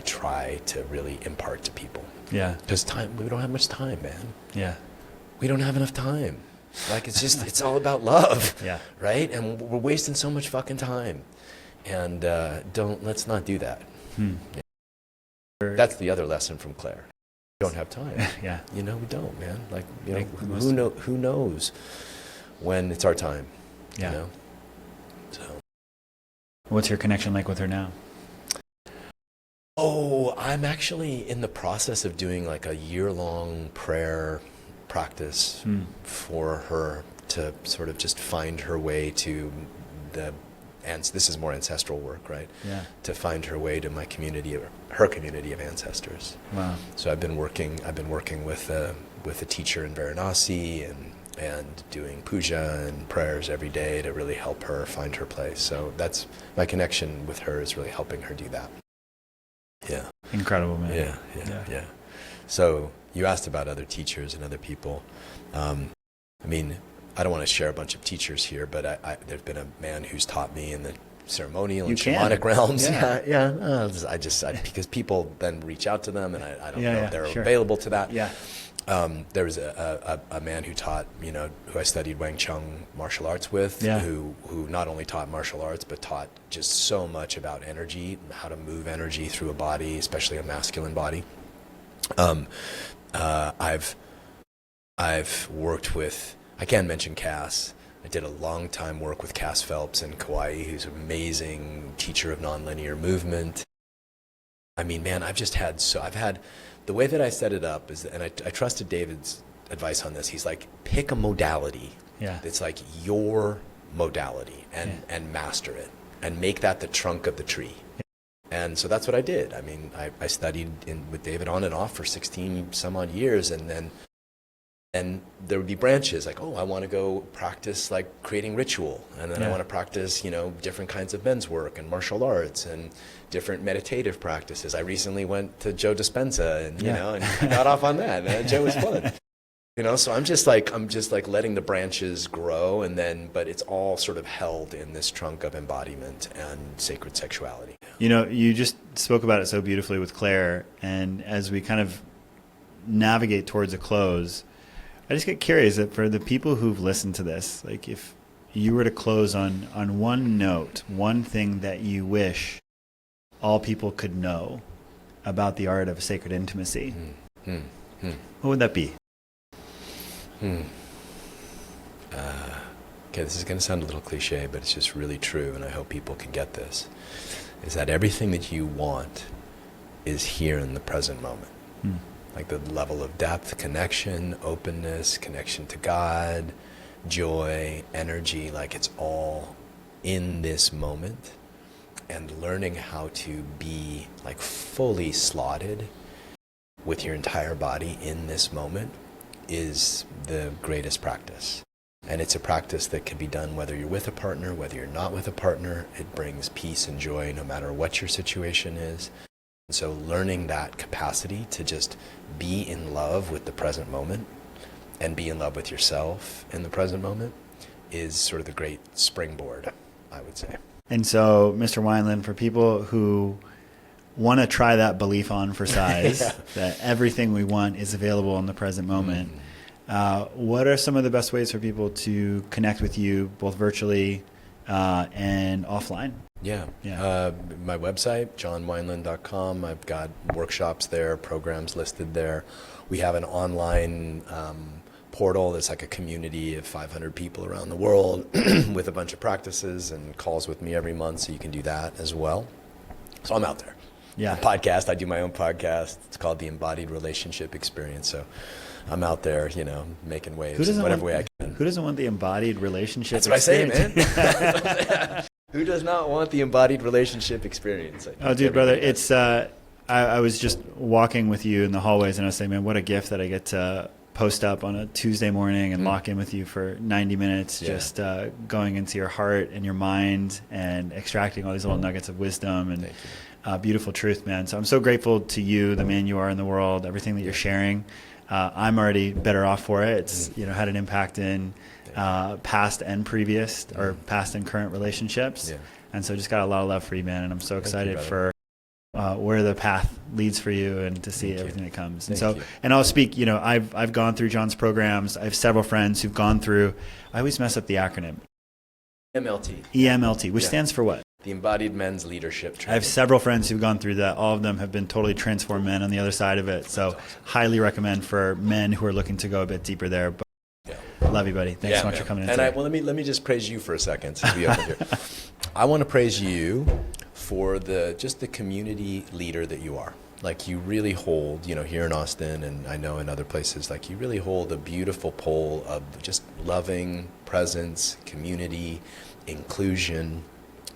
Speaker 2: try to really impart to people.
Speaker 1: Yeah.
Speaker 2: Because we don't have much time, man.
Speaker 1: Yeah.
Speaker 2: We don't have enough time. Like, it's all about love.
Speaker 1: Yeah.
Speaker 2: Right? And we're wasting so much fucking time. And let's not do that. Yeah. That's the other lesson from Claire. We don't have time.
Speaker 1: Yeah.
Speaker 2: You know, we don't, man. Like, you know, who knows when it's our time?
Speaker 1: Yeah.
Speaker 2: You know? So.
Speaker 1: What's your connection like with her now?
Speaker 2: Oh, I'm actually in the process of doing like a year-long prayer practice for her to sort of just find her way to and this is more ancestral work, right?
Speaker 1: Yeah. To
Speaker 2: find her way to her community of ancestors.
Speaker 1: Wow.
Speaker 2: So I've been working with a teacher in Varanasi and doing puja and prayers every day to really help her find her place. So that's my connection with her, is really helping her do that. Yeah.
Speaker 1: Incredible, man.
Speaker 2: Yeah. So you asked about other teachers and other people. I mean, I don't want to share a bunch of teachers here, but there's been a man who's taught me in the ceremonial and shamanic realms. Yeah. Because people then reach out to them, and I don't know if they're available to that.
Speaker 1: Yeah.
Speaker 2: There was a man who taught, who I studied Wang Chung martial arts with, who not only taught martial arts, but taught just so much about energy, how to move energy through a body, especially a masculine body. I've worked with, I can't mention Cass. I did a long time work with Cass Phelps in Kauai, who's an amazing teacher of nonlinear movement. I mean, man, I've had, the way that I set it up is, and I trusted David's advice on this. He's like, pick a modality.
Speaker 1: Yeah.
Speaker 2: It's like your modality and master it and make that the trunk of the tree. And so that's what I did. I mean, I studied with David on and off for 16 some odd years, and then there would be branches like, oh, I want to go practice like creating ritual, and then I want to practice, different kinds of men's work and martial arts and different meditative practices. I recently went to Joe Dispenza and and got off on that. And Joe was fun. So I'm just like letting the branches grow, but it's all sort of held in this trunk of embodiment and sacred sexuality.
Speaker 1: You just spoke about it so beautifully with Claire, and as we kind of navigate towards a close, I just get curious that for the people who've listened to this, like if you were to close on one note, one thing that you wish all people could know about the art of sacred intimacy, what would that be?
Speaker 2: Okay, this is going to sound a little cliche, but it's just really true, and I hope people can get this, is that everything that you want is here in the present moment. Like the level of depth, connection, openness, connection to God, joy, energy, like it's all in this moment. And learning how to be like fully slotted with your entire body in this moment is the greatest practice. And it's a practice that can be done whether you're with a partner, whether you're not with a partner. It brings peace and joy no matter what your situation is. So learning that capacity to just be in love with the present moment and be in love with yourself in the present moment is sort of the great springboard, I would say.
Speaker 1: And so, Mr. Wineland, for people who want to try that belief on for size, that everything we want is available in the present moment, what are some of the best ways for people to connect with you, both virtually and offline?
Speaker 2: My website, johnwineland.com. I've got workshops there, programs listed there. We have an online portal that's like a community of 500 people around the world with a bunch of practices and calls with me every month, so you can do that as well. So I'm out there. A podcast, I do my own podcast. It's called The Embodied Relationship Experience. So I'm out there, making waves in whatever way I can.
Speaker 1: Who doesn't want the embodied relationship
Speaker 2: experience?
Speaker 1: That's
Speaker 2: what I say, man. Who does not want the embodied relationship experience?
Speaker 1: Oh, dude, brother, it's I was just walking with you in the hallways, and I was saying, man, what a gift that I get to post up on a Tuesday morning and lock in with you for 90 minutes, just going into your heart and your mind and extracting all these little nuggets of wisdom and beautiful truth, man. So I'm so grateful to you, the man you are in the world, everything that you're sharing. I'm already better off for it. It's had an impact in past and previous or past and current relationships. And so just got a lot of love for you, man. And I'm so excited for where the path leads for you and to see everything that comes. And so, and I'll speak, I've gone through John's programs. I have several friends who've gone through, I always mess up the acronym. EMLT, which stands for what?
Speaker 2: The Embodied Men's Leadership Training.
Speaker 1: I have several friends who've gone through that. All of them have been totally transformed men on the other side of it. So highly recommend for men who are looking to go a bit deeper there. But love you, buddy. Thanks so much for coming in today.
Speaker 2: Let me just praise you for a second since we opened here. I want to praise you for the community leader that you are. Like you really hold, here in Austin and I know in other places, like you really hold a beautiful pole of just loving presence, community, inclusion.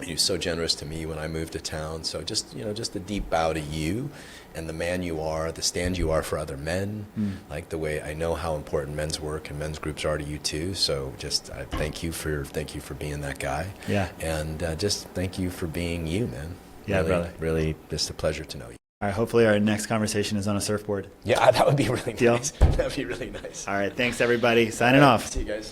Speaker 2: He was so generous to me when I moved to town. So just a deep bow to you and the man you are, the stand you are for other men, like the way I know how important men's work and men's groups are to you too. So just thank you for being that guy. And just thank you for being you, man.
Speaker 1: Brother.
Speaker 2: Really just a pleasure to know you.
Speaker 1: All right, hopefully our next conversation is on a surfboard.
Speaker 2: Yeah, that would be really nice. That would be really nice.
Speaker 1: All right, thanks everybody. Signing off.
Speaker 2: See you guys.